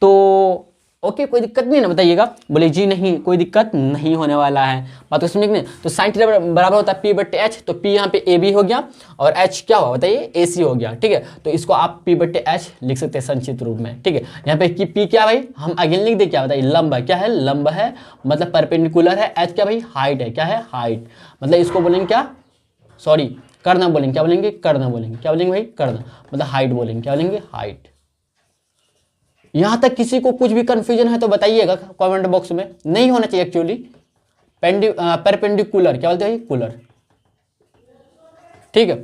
तो ओके कोई दिक्कत नहीं ना, बताइएगा, बोले जी नहीं कोई दिक्कत नहीं होने वाला है, बात को समझे कि नहीं। तो साइन थीटा बराबर होता है पी बट्टे एच, तो पी यहाँ पे ए बी हो गया और एच क्या हुआ बताइए ए सी हो गया, ठीक है। तो इसको आप पी बट्टे एच लिख सकते हैं संक्षिप्त रूप में, ठीक है। यहाँ पे पी क्या भाई हम अगेन लिख दे, क्या बताइए लंब है, क्या है लंब है, मतलब परपेंडिकुलर है। एच क्या भाई हाइट है, क्या है हाइट, मतलब इसको बोलेंगे क्या, सॉरी कर्ण बोलेंगे, क्या बोलेंगे कर्ण बोलेंगे, क्या बोलेंगे भाई कर्ण, मतलब हाइट बोलेंगे, क्या बोलेंगे हाइट। यहां तक किसी को कुछ भी कंफ्यूजन है तो बताइएगा कमेंट बॉक्स में, नहीं होना चाहिए एक्चुअली। परपेंडिकुलर क्या बोलते हैं कूलर, ठीक है।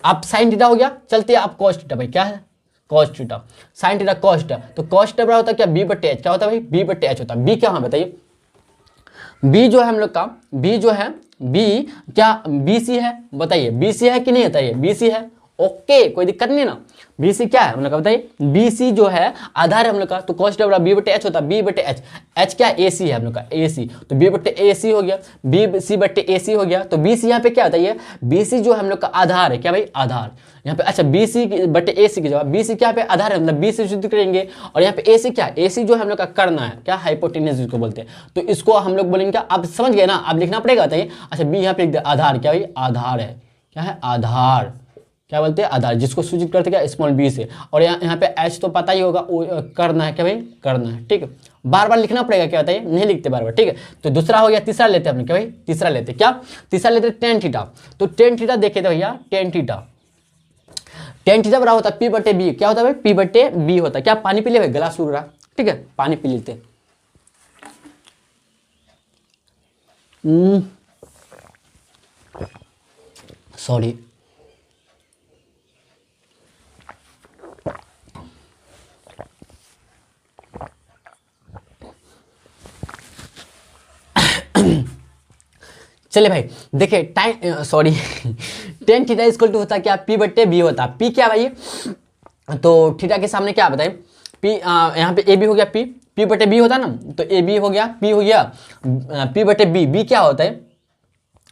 आप साइन थीटा हो गया, चलते हैं आप कॉस थीटा, भाई क्या है cos theta, sine theta cos theta. तो कॉस थीटा होता है क्या बी बट्टे एच, क्या होता है भाई बी बट्टे एच होता है। बी क्या है बताइए, बी जो है हम लोग का, बी जो है बी क्या बी सी है, बताइए बी सी है कि नहीं होता है, बी सी है, ओके कोई दिक्कत नहीं ना। बी सी क्या है हम लोग का बताइए, बी सी जो है आधार है हम लोग का, तो कॉस थीटा बी बट्टे एच होता है, बी बट्टे एच, एच क्या ए सी है हम लोग का ए सी, तो बी बट्टे ए सी हो गया, बी सी बट्टे ए सी हो गया। तो बी सी यहाँ पे क्या बताइए, बी सी जो है हम लोग का आधार है, क्या भाई आधार यहाँ पे, अच्छा बी सी बट्टे ए सी की जगह बी सी क्या पे आधार है, मतलब बी सी शुद्ध करेंगे, और यहाँ पे ए सी क्या है, ए सी जो है हम लोग का करना है, क्या हाइपोटेन्यूज जिसको बोलते हैं। तो इसको हम लोग बोलेंगे क्या, आप समझ गए ना, आप लिखना पड़ेगा बताइए। अच्छा बी यहाँ पे लिख दे आधार, क्या भाई आधार है, क्या है आधार, क्या बोलते हैं आधार, जिसको सूचित करते क्या स्मॉल बी से। और यहाँ पे एच तो पता ही होगा करना है, क्या भाई करना है, ठीक है। बार बार लिखना पड़ेगा, क्या बताइए नहीं लिखते बार बार, ठीक है। तो दूसरा हो गया, तीसरा लेते हैं अपने, क्या भाई तीसरा लेते क्या, तीसरा लेते टेन थीटा। तो टेन थीटा देखे थे भैया, टेन थीटा बराबर होता है पी बट्टे बी, क्या होता है भाई पी बट्टे बी होता है। क्या पानी पी ले भाई, गला सूख रहा, ठीक है पानी पी लेते। सॉरी चले भाई देखिए time sorry ten theta equal to होता है क्या पी बट्टे बी होता है। पी क्या भाई, तो थीटा के सामने क्या बताए, पी यहाँ पे ए बी हो गया, पी बट्टे बी होता है ना, तो ए बी हो गया, पी हो गया पी बट्टे बी, बी क्या होता है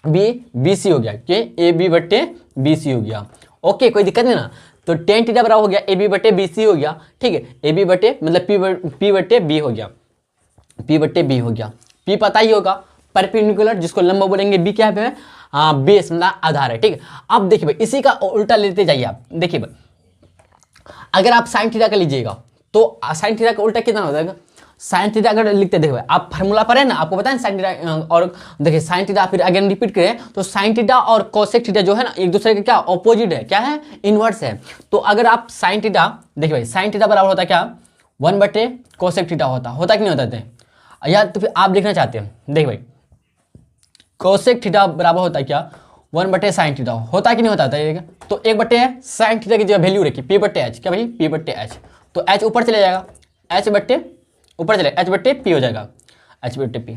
बी सी हो गया, कि ए बी बट्टे बी सी हो गया, ओके कोई दिक्कत नहीं ना। तो टेन थीटा बराबर हो गया ए बी बट्टे बी सी हो गया, ठीक है ए बी बट्टे मतलब पी बट्टे बी हो गया, पी बट्टे बी हो गया। पी पता ही होगा परपेंडिकुलर जिसको लंबा बोलेंगे, बी क्या है बेस मतलब आधार है, ठीक है। अब देखिए भाई इसी का उल्टा लेते जाइए आप, देखिए भाई अगर आप साइन थीटा का लीजिएगा तो साइन थीटा का उल्टा कितना हो जाएगा, साइन थीटा अगर लिखते देखो आप फार्मूला पर है ना, आपको पता है साइन थीटा, और देखिए साइन थीटा फिर अगेन रिपीट करें तो साइन थीटा और कोसेक थीटा जो है ना एक दूसरे के क्या ऑपोजिट है, क्या है, इनवर्स है। तो अगर आप साइन थीटा देखिए भाई साइन थीटा बराबर होता है क्या 1 कोसेक थीटा होता कि नहीं होता थे, या तो फिर आप लिखना चाहते हैं देखिए भाई कोसेक थीटा बराबर होता है क्या 1 साइन थीटा होता कि नहीं होता था, ये तो 1 साइन थीटा की जगह वैल्यू रखी P/H, क्या भाई P/H, तो H ऊपर चले जाएगा, H ऊपर चले H/P हो जाएगा, H/P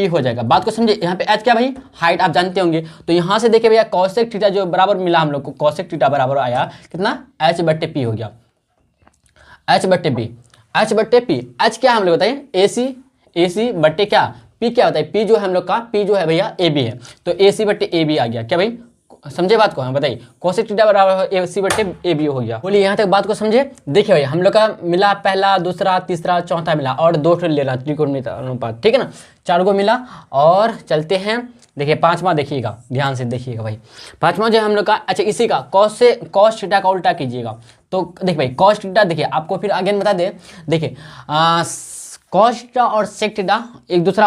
हो जाएगा। बात को समझे, यहाँ पे H क्या भाई हाइट आप जानते होंगे, तो यहाँ से देखिए भैया कोसेक थीटा जो बराबर मिला हम लोग को, कोसेक थीटा बराबर आया कितना H/P हो गया, H/P H क्या है हम लोग बताइए AC बट्टे क्या P क्या होता है, P जो है हम लोग का P जो है भैया AB है, तो AC/AB आ गया, क्या भाई समझे बात को, हाँ बताइए कोसेक थीटा बराबर AC/AB हो गया। बोलिए यहाँ तक बात को समझे। देखिए भाई हम लोग का मिला पहला दूसरा तीसरा चौथा मिला और 2 लेना त्रिकोणमिति अनुपात, ठीक है ना, 4 को मिला। और चलते हैं देखिए पांचवा, देखिएगा ध्यान से देखिएगा भाई पांचवा जो है हम लोग का, अच्छा इसी का कॉस थीटा का उल्टा कीजिएगा। तो देखिए भाई कॉस थीटा देखिए आपको फिर अगेन बता दे, देखिए कॉस थीटा और सेक थीटा एक दूसरे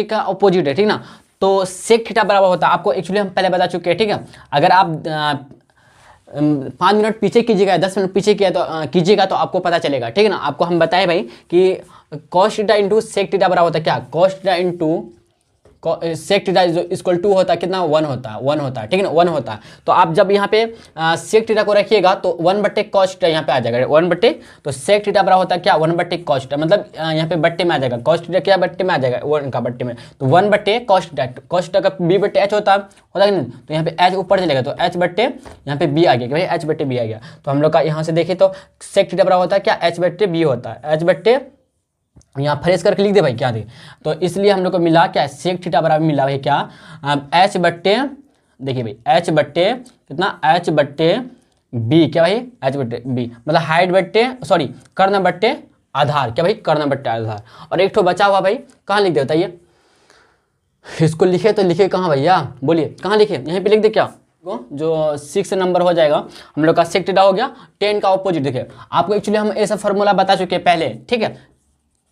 का ऑपोजिट है, ठीक ना। तो सेक थीटा बराबर होता है, आपको एक्चुअली हम पहले बता चुके हैं, ठीक है। अगर आप 5 मिनट पीछे कीजिएगा 10 मिनट पीछे किया तो कीजिएगा तो आपको पता चलेगा, ठीक है ना। आपको हम बताए भाई कि cos theta into sec theta बराबर होता है क्या, cos theta into sec theta equal to होता है कितना 1 होता है, ठीक है ना, 1 होता है। तो आप जब यहाँ पे सेक थीटा को रखिएगा तो 1/cos थीटा यहाँ पे आ जाएगा 1 तो सेक थीटा बराबर होता है क्या 1/cos थीटा, मतलब यहाँ पे बट्टे में आ जाएगा, cos थीटा क्या बट्टे में आ जाएगा 1 का बट्टे में, तो 1/cos थीटा का B/H होता कि नहीं, तो यहाँ पे H ऊपर चलेगा तो H बट्टे यहाँ पे B आ गया, भाई H/B आ गया। तो हम लोग का यहाँ से देखें तो सेक थीटा बराबर होता है क्या H/B होता है, H/, यहाँ फ्रेश करके लिख दे भाई क्या दे, तो इसलिए हम लोग को मिला क्या सेक थीटा बराबर मिला भाई क्या H/, देखिए भाई H/, कितना H/B, क्या भाई H/B मतलब हाइट बट्टे सॉरी कर्ण बट्टे आधार, क्या भाई कर्ण बट्टे आधार। और एक ठो बचा हुआ भाई कहाँ लिख दे बताइए, इसको लिखे तो लिखे कहाँ भैया, बोलिए कहाँ लिखे, यहीं पे लिख दे क्या, जो 6 नंबर हो जाएगा हम लोग का सेक थीटा हो गया 10 का ऑपोजिट। देखिए आपको एक्चुअली हम ऐसा फॉर्मूला बता चुके हैं पहले, ठीक है,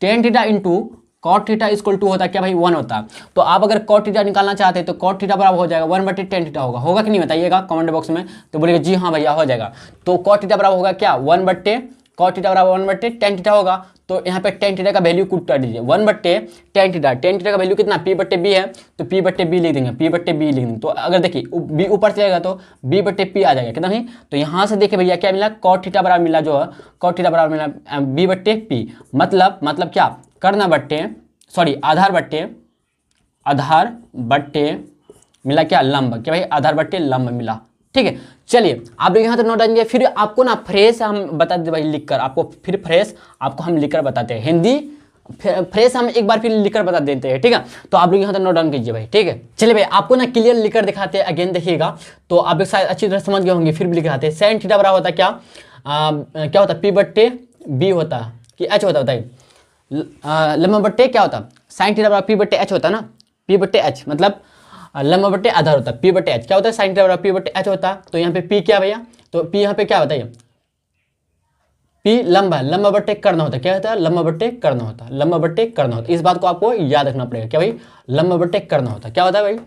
tan theta into cot theta equal to होता है क्या भाई 1 होता है। तो आप अगर कॉट थीटा निकालना चाहते हैं तो कॉट थीटा बराबर हो जाएगा 1/tan थीटा होगा कि नहीं बताइएगा कमेंट बॉक्स में, तो बोलिएगा जी हाँ भैया हो जाएगा। तो कॉट थीटा बराबर होगा क्या 1/, कॉट थीटा बराबर 1/tan थीटा होगा, तो यहाँ पे tan थीटा का वैल्यू पुट कर दीजिए 1/tan थीटा का वैल्यू कितना P/B है, तो P/B लिख देंगे, P/B लिख देंगे। तो अगर देखिए B ऊपर चलेगा तो B/P आ जाएगा कितना नहीं, तो यहाँ से देखिए भैया क्या मिला कॉट थीटा बराबर मिला, जो है कॉट थीटा बराबर मिला B/P, मतलब क्या कर्ण बट्टे सॉरी आधार बट्टे मिला क्या लंब, क्या भाई आधार बट्टे लंब मिला, ठीक है। चलिए आप लोग यहाँ तक नोट डालेंगे, फिर आपको ना फ्रेश हम बता देते भाई लिखकर, आपको फिर फ्रेश आपको हम लिखकर बताते हैं, हिंदी फ्रेश हम एक बार फिर लिखकर बता देते हैं, ठीक है। तो आप लोग यहाँ तक नोट डाउन कीजिए भाई, ठीक है। चलिए भाई आपको ना क्लियर लिखकर दिखाते हैं, अगेन देखिएगा तो आप लोग शायद अच्छी तरह समझ गए होंगे, फिर भी लिखाते हैं। साइन थीटा बराबर होता है क्या होता है P/B होता है कि H होता है, लंबा बट्टे क्या होता है साइन थीटा बराबर P/H होता है ना, P/H मतलब लंबा बट्टे आधार होता है, P/H क्या होता है साइन थीटा बराबर P/H होता है। तो यहाँ पे P क्या भैया, तो P यहाँ पे क्या बताइए P लंबा बट्टे कर्ण होता है, क्या होता है लंबा बट्टे कर्ण होता है, लंबा बट्टे कर्ण होता है। इस बात को आपको याद रखना पड़ेगा, क्या भाई लंबा बट्टे कर्ण होता है, क्या होता है भाई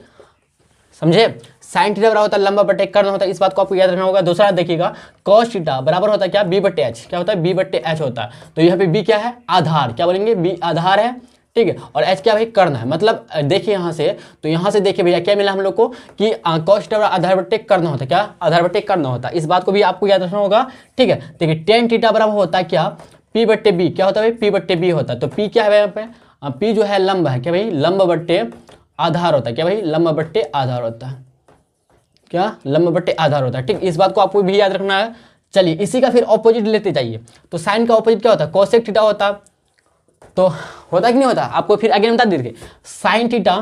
समझे, साइन थीटा बराबर होता है लंबा बट्टे कर्ण होता है, इस बात को आपको याद रखना होगा। दूसरा देखिएगा कॉस थीटा बराबर होता है क्या B/H, क्या होता है B/H होता है। तो यहाँ पे B क्या है आधार, क्या बोलेंगे B आधार है, ठीक है, और H क्या भाई कर्ण है। मतलब देखिए यहाँ से, तो यहाँ से देखिए भैया क्या मिला हम लोग को कि कॉस थीटा आधार बट्टे कर्ण होता है, क्या आधार बट्टे कर्ण होता है। इस बात को भी आपको याद रखना होगा, ठीक है। देखिए tan थीटा बराबर होता है क्या P/B, क्या होता है भाई P/B होता है। तो P क्या है यहाँ पे P जो है लंब है, क्या भाई लंब बट्टे आधार होता है, क्या भाई लंब बट्टे आधार होता है, क्या लंब बट्टे आधार होता है, ठीक। इस बात को आपको भी याद रखना है। चलिए इसी का फिर ऑपोजिट लेते जाइए, तो साइन का ऑपोजिट क्या होता है कोसेक थीटा होता है, तो होता कि नहीं होता आपको फिर अगेन बता दीजिए साइन थीटा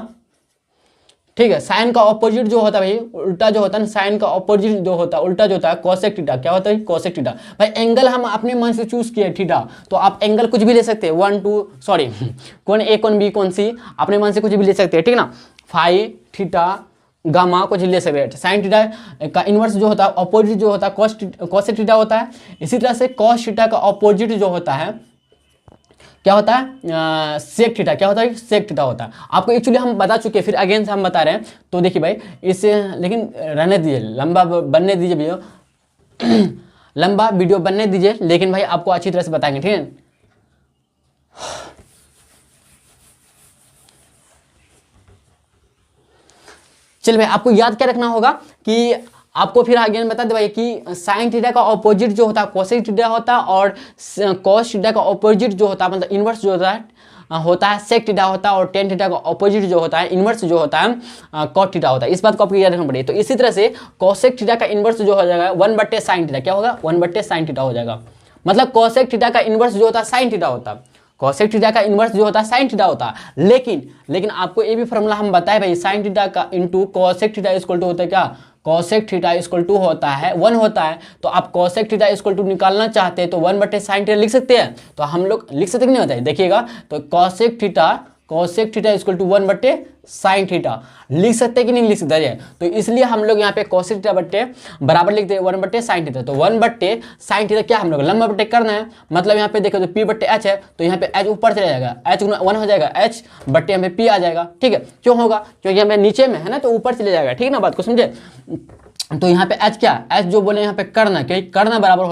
ठीक है। साइन का ऑपोजिट जो होता है भाई, उल्टा जो होता है ना, साइन का ऑपोजिट जो होता है, उल्टा जो होता है कोसेक थीटा। क्या होता है? Cosec theta. भाई एंगल हम अपने मन से चूज किए थीटा, तो आप एंगल कुछ भी ले सकते हैं, 1 2 सॉरी कौन ए कौन बी कौन सी, अपने मन से कुछ भी ले सकते हैं, ठीक ना। फाई थीटा गामा कुछ ले सकते हैं। साइन थीटा का इनवर्स जो होता है, ऑपोजिट जो होता है कोसेक थीटा होता है। इसी तरह से कॉस थीटा का ऑपोजिट जो होता है क्या होता है? Sec theta. क्या होता है? सेक थीटा होता है। आपको एक्चुअली हम बता चुके हैं, फिर अगेन से हम बता रहे हैं। तो देखिए भाई इसे, लेकिन रहने दीजिए, लंबा बनने दीजिए वीडियो लंबा वीडियो बनने दीजिए, लेकिन भाई आपको अच्छी तरह से बताएंगे, ठीक है। चलिए भाई, आपको याद क्या रखना होगा कि आपको फिर आगे बता दे भाई कि साइन थीटा का ऑपोजिट जो होता है कोसेक थीटा होता है, और कॉस थीटा का ऑपोजिट जो होता है मतलब इनवर्स जो होता है सेक थीटा होता है, और टेन थीटा का ऑपोजिट जो होता है इनवर्स जो होता है कॉट थीटा होता है। इस बात को आपको याद रखना पड़ेगा। तो इसी तरह से कोसेक थीटा का इनवर्स जो हो जाएगा 1/sin थीटा। क्या होगा? 1/sin थीटा हो जाएगा। मतलब कोसेक थीटा का इनवर्स जो होता है साइन थीटा होता है, कोसेक थीटा का इनवर्स जो होता है साइन थीटा होता है। लेकिन आपको ये भी फॉर्मूला हम बताए भाई, साइन थीटा का into cosec theta equal to होता है क्या? कोसेक थीटा इक्वल टू होता है 1 होता है। तो आप कोसेक थीटा इक्वल टू निकालना चाहते हैं तो 1/sin थीटा लिख सकते हैं। तो हम लोग लिख सकते नहीं होता है, देखिएगा। तो cosec theta equal to 1/sin theta लिख सकते कि नहीं लिख सकते हैं। तो इसलिए हम लोग यहाँ पे कोसेक थीटा बट्टे बराबर लिखते हैं 1/sin थीटा। तो 1/sin थीटा क्या हम लोग लंबा बट्टे करना है, मतलब यहाँ पे देखो तो p/h है, तो यहाँ पे h ऊपर चला जाएगा, h 1 हो जाएगा, h बट्टे यहाँ पे p आ जाएगा, ठीक है। क्यों होगा? क्योंकि हमें नीचे में है ना, तो ऊपर चले जाएगा, ठीक ना, बात को समझे। तो यहाँ पे h क्या, h जो बोले यहाँ पे कर्ण, क्योंकि कर्ण बराबर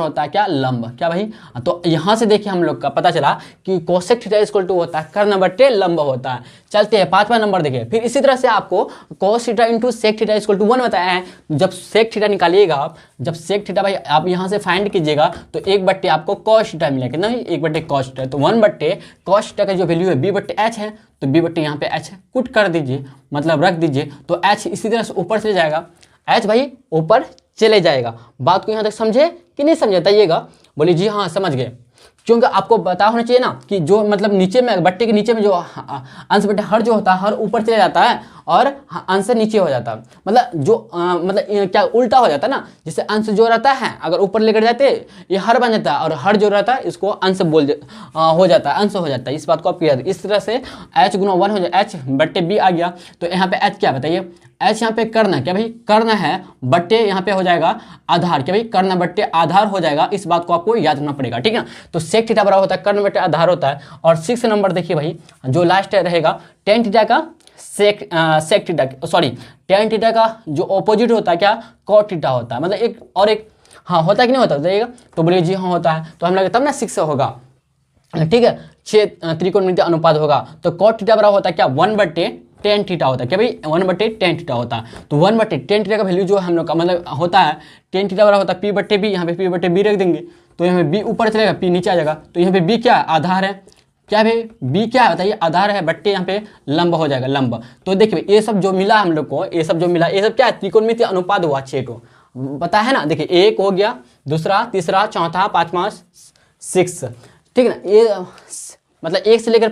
होता है क्या? लंब। क्या भाई? तो यहाँ से देखिए हम लोग का पता चला कि कोसेक थीटा इक्वल टू होता है कर्ण बट्टे लंब होता है। चलते हैं 5वां नंबर देखिए। फिर इसी तरह से आपको cos theta into sec theta equal to 1 बताया है। जब सेक थीटा निकालिएगा आप, जब सेक थीटा भाई आप यहाँ से फाइंड कीजिएगा तो 1/, आपको कॉस थीटा मिलेगा, कितना? 1/, कॉस थीटा। तो 1/, कॉस थीटा का जो वैल्यू है b/h है, तो b/, यहाँ पे h कुट कर दीजिए, मतलब रख दीजिए। तो h इसी तरह से ऊपर चले जाएगा, h भाई ऊपर चले जाएगा। बात को यहाँ तक समझे कि नहीं समझे? बताइएगा। बोलिए जी हाँ समझ गए। क्योंकि आपको पता होना चाहिए ना कि जो मतलब नीचे में बट्टे के नीचे में जो अंश बट्टे हर जो होता है, हर ऊपर चले जाता है और अंश नीचे हो जाता है। मतलब जो मतलब क्या उल्टा हो जाता है ना, जिससे अंश जो रहता है अगर ऊपर लेकर जाते ये हर बन जाता है, और हर जो रहता है इसको अंश हो जाता है, अंश हो जाता है। इस बात को आप क्लियर। इस तरह से h गुना 1 हो जाए, h/b आ गया। तो यहाँ पे h क्या बताइए? h यहाँ पे कर्ण, क्या भाई? कर्ण है, बट्टे यहाँ पे हो जाएगा आधार। क्या भाई? कर्ण बट्टे आधार हो जाएगा। इस बात को आपको याद रखना पड़ेगा, ठीक है। तो सेक थीटा बराबर होता है कर्ण बट्टे आधार होता है। और 6 नंबर देखिए भाई, जो लास्ट रहेगा टेन थीटा का sec theta, sorry ten theta का जो ऑपोजिट होता है क्या? कॉट थीटा होता है। मतलब एक और एक, हाँ होता है कि नहीं होता? बताइएगा। तो बोलिए जी हाँ होता है। तो हम लोग तब ना 6 होगा, ठीक है। 6 त्रिकोणमितीय अनुपात होगा। तो कॉट थीटा बराबर होता है क्या? 1/tan थीटा होता है। क्या भाई? 1/tan थीटा होता है। तो 1/tan थीटा का वैल्यू जो हम लोग का मतलब होता है, tan थीटा बराबर होता है p/b। यहाँ पे p/b रख देंगे, तो यहाँ पे b ऊपर चलेगा, p नीचे आ जाएगा। तो यहाँ पे b क्या है? आधार है। क्या भाई? b क्या है बताइए? आधार है, बट्टे यहाँ पे लंब हो जाएगा, लंब। तो देखिए ये सब जो मिला हम लोग को, ये सब जो मिला, ये सब क्या है? त्रिकोणमितीय अनुपात हुआ 6 को, पता है ना। देखिए 1 हो गया, दूसरा, तीसरा, चौथा, 5वां, 6, ठीक है ना। ये मतलब 1 से लेकर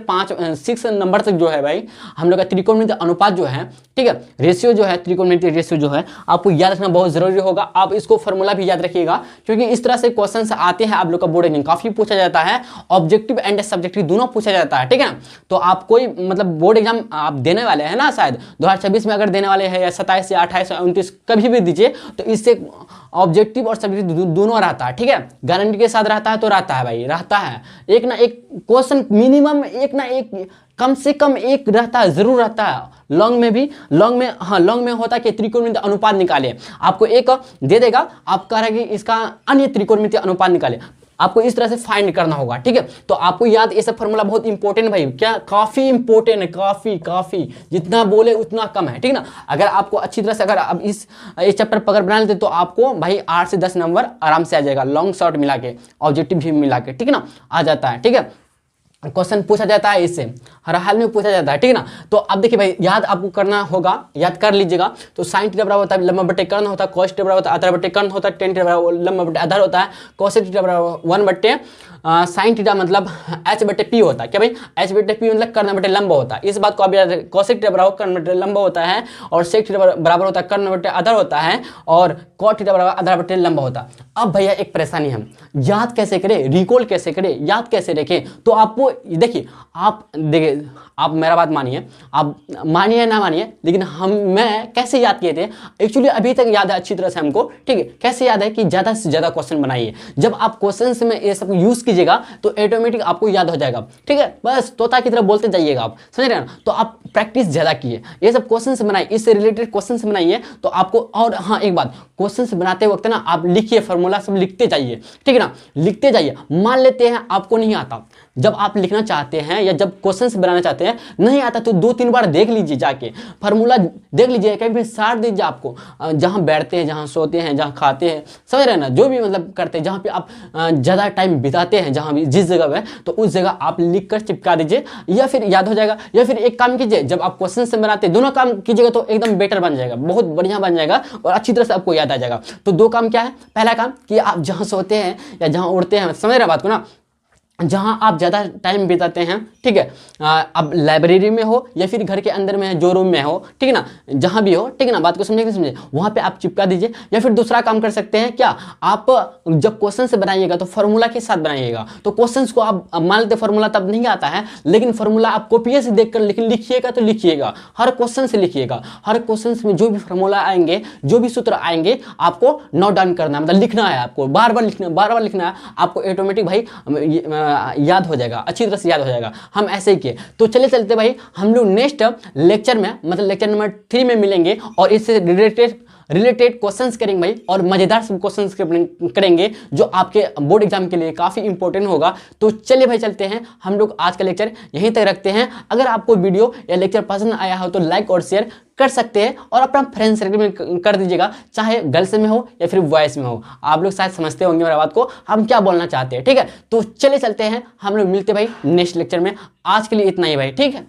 6 नंबर तक जो है भाई हम लोग का त्रिकोणमितीय अनुपात जो है, ठीक है, रेशियो जो है, त्रिकोणमितीय रेशियो जो है आपको याद रखना बहुत जरूरी होगा। आप इसको फॉर्मूला भी याद रखिएगा, क्योंकि इस तरह से क्वेश्चन आते हैं आप लोग का बोर्ड एग्जाम, काफी पूछा जाता है, ऑब्जेक्टिव एंड सब्जेक्टिव दोनों पूछा जाता है, ठीक है। तो आप कोई मतलब बोर्ड एग्जाम आप देने वाले हैं ना, शायद 2026 में अगर देने वाले हैं, या 27 या 28 या 29 कभी भी दीजिए, तो इससे ऑब्जेक्टिव और सब्जेक्टिव दोनों रहता है, ठीक है। गारंटी के साथ रहता है तो रहता है भाई, रहता है। एक ना एक क्वेश्चन मिनिमम, एक ना एक, कम से कम एक रहता है, जरूर रहता है। लॉन्ग में भी, लॉन्ग में, हाँ लॉन्ग में होता है कि त्रिकोणमितीय अनुपात निकाले, आपको एक दे देगा, आप कह रहे हैं कि इसका अन्य त्रिकोणमितीय अनुपात निकाले, आपको इस तरह से फाइंड करना होगा, ठीक है। तो आपको याद, ये सब फॉर्मूला बहुत इंपॉर्टेंट भाई, क्या काफी इंपॉर्टेंट है, काफी जितना बोले उतना कम है, ठीक ना। अगर आपको अच्छी तरह से अगर अब इस चैप्टर पकड़ बना लेते तो आपको भाई 8 से 10 नंबर आराम से आ जाएगा, लॉन्ग शॉर्ट मिला के, ऑब्जेक्टिव भी मिला के, ठीक है ना, आ जाता है, ठीक है। क्वेश्चन पूछा जाता है इससे, हर हाल में पूछा जाता है, ठीक है ना। तो अब देखिए भाई, याद आपको करना होगा, याद कर लीजिएगा। तो साइन थीटा बराबर होता है लंबा बटे कर्ण होता है, कॉस थीटा बराबर होता है आधार बटे कर्ण होता है, टेन थीटा बराबर लंबा बटे आधार होता है, कोसेक थीटा बराबर 1 बटे साइन थीटा मतलब h बटे p होता है। क्या भाई, h बटे p मतलब कर्ण बटे लंबा होता है। इस बात को आप याद रखें, कोसेक थीटा बराबर कर्ण बटे लंबा होता है, और सेक थीटा बराबर होता है कर्ण बटे आधार होता है, और कॉट थीटा बराबर आधार बटे लंबा होता है। अब भैया एक परेशानी है, याद कैसे करें, रिकॉल कैसे करें, याद कैसे रखें। तो आपको देखिए, आप मेरा बात मानिए, आप मानिए ना मानिए, लेकिन मैं कैसे याद किए थे एक्चुअली अभी तक याद है अच्छी तरह से हमको, ठीक है। कैसे याद है कि ज़्यादा से ज़्यादा क्वेश्चन बनाइए। जब आप क्वेश्चन में ये सब यूज़ कीजिएगा तो ऑटोमेटिक आपको याद हो जाएगा, ठीक है। बस तोता की तरह बोलते जाइएगा आप, समझ रहे हैं ना। तो आप प्रैक्टिस ज़्यादा कीजिए, ये सब क्वेश्चन बनाइए, इससे रिलेटेड क्वेश्चन बनाइए तो आपको। और हाँ एक बात, क्वेश्चन बनाते वक्त ना आप लिखिए, फॉर्मूला सब लिखते जाइए, ठीक है ना, लिखते जाइए। मान लेते हैं आपको नहीं आता, जब आप लिखना चाहते हैं या जब क्वेश्चंस बनाना चाहते हैं नहीं आता, तो 2-3 बार देख लीजिए, जाके फार्मूला देख लीजिए, कहीं भी सार दीजिए आपको, जहां बैठते हैं, जहां सोते हैं, जहां खाते हैं, समझ रहे हैं ना, जो भी मतलब करते हैं, जहां पे आप ज़्यादा टाइम बिताते हैं, जहां भी जिस जगह है, तो उस जगह आप लिख कर चिपका दीजिए, या फिर याद हो जाएगा। या फिर एक काम कीजिए, जब आप क्वेश्चन से बनाते हैं, दोनों काम कीजिएगा तो एकदम बेटर बन जाएगा, बहुत बढ़िया बन जाएगा और अच्छी तरह से आपको याद आ जाएगा। तो 2 काम क्या है, पहला काम कि आप जहाँ सोते हैं या जहाँ उड़ते हैं, समझ रहे बात को ना, जहां आप ज़्यादा टाइम बिताते हैं, ठीक है, अब लाइब्रेरी में हो या फिर घर के अंदर में जो रूम में हो, ठीक है ना, जहां भी हो, ठीक है ना, बात को समझे कि समझे, वहां पे आप चिपका दीजिए। या फिर दूसरा काम कर सकते हैं क्या, आप जब क्वेश्चन से बनाइएगा तो फॉर्मूला के साथ बनाइएगा। तो क्वेश्चंस को आप मान लेते फॉर्मूला तब नहीं आता है, लेकिन फॉर्मूला आप कॉपी से देखकर लिखिएगा तो लिखिएगा, हर क्वेश्चन से लिखिएगा, हर क्वेश्चन में जो भी फॉर्मूला आएंगे, जो भी सूत्र आएंगे, आपको नोट डाउन करना है, मतलब लिखना है आपको, बार बार लिखना है आपको, ऑटोमेटिक भाई याद हो जाएगा, अच्छी तरह से याद हो जाएगा। हम ऐसे ही किए। तो चले चलते भाई, हम लोग नेक्स्ट लेक्चर में, मतलब लेक्चर नंबर 3 में मिलेंगे और इससे रिलेटेड क्वेश्चंस करेंगे भाई, और मजेदार सब क्वेश्चंस करेंगे जो आपके बोर्ड एग्जाम के लिए काफी इंपॉर्टेंट होगा। तो चलिए भाई चलते हैं, हम लोग आज का लेक्चर यहीं तक रखते हैं। अगर आपको वीडियो या लेक्चर पसंद आया हो तो लाइक और शेयर कर सकते हैं, और अपना फ्रेंड सर्कल में कर दीजिएगा, चाहे गर्ल्स में हो या फिर बॉयज में हो। आप लोग शायद समझते होंगे मेरा बात को, हम क्या बोलना चाहते हैं, ठीक है। तो चले चलते हैं, हम लोग मिलते भाई नेक्स्ट लेक्चर में। आज के लिए इतना ही भाई, ठीक है।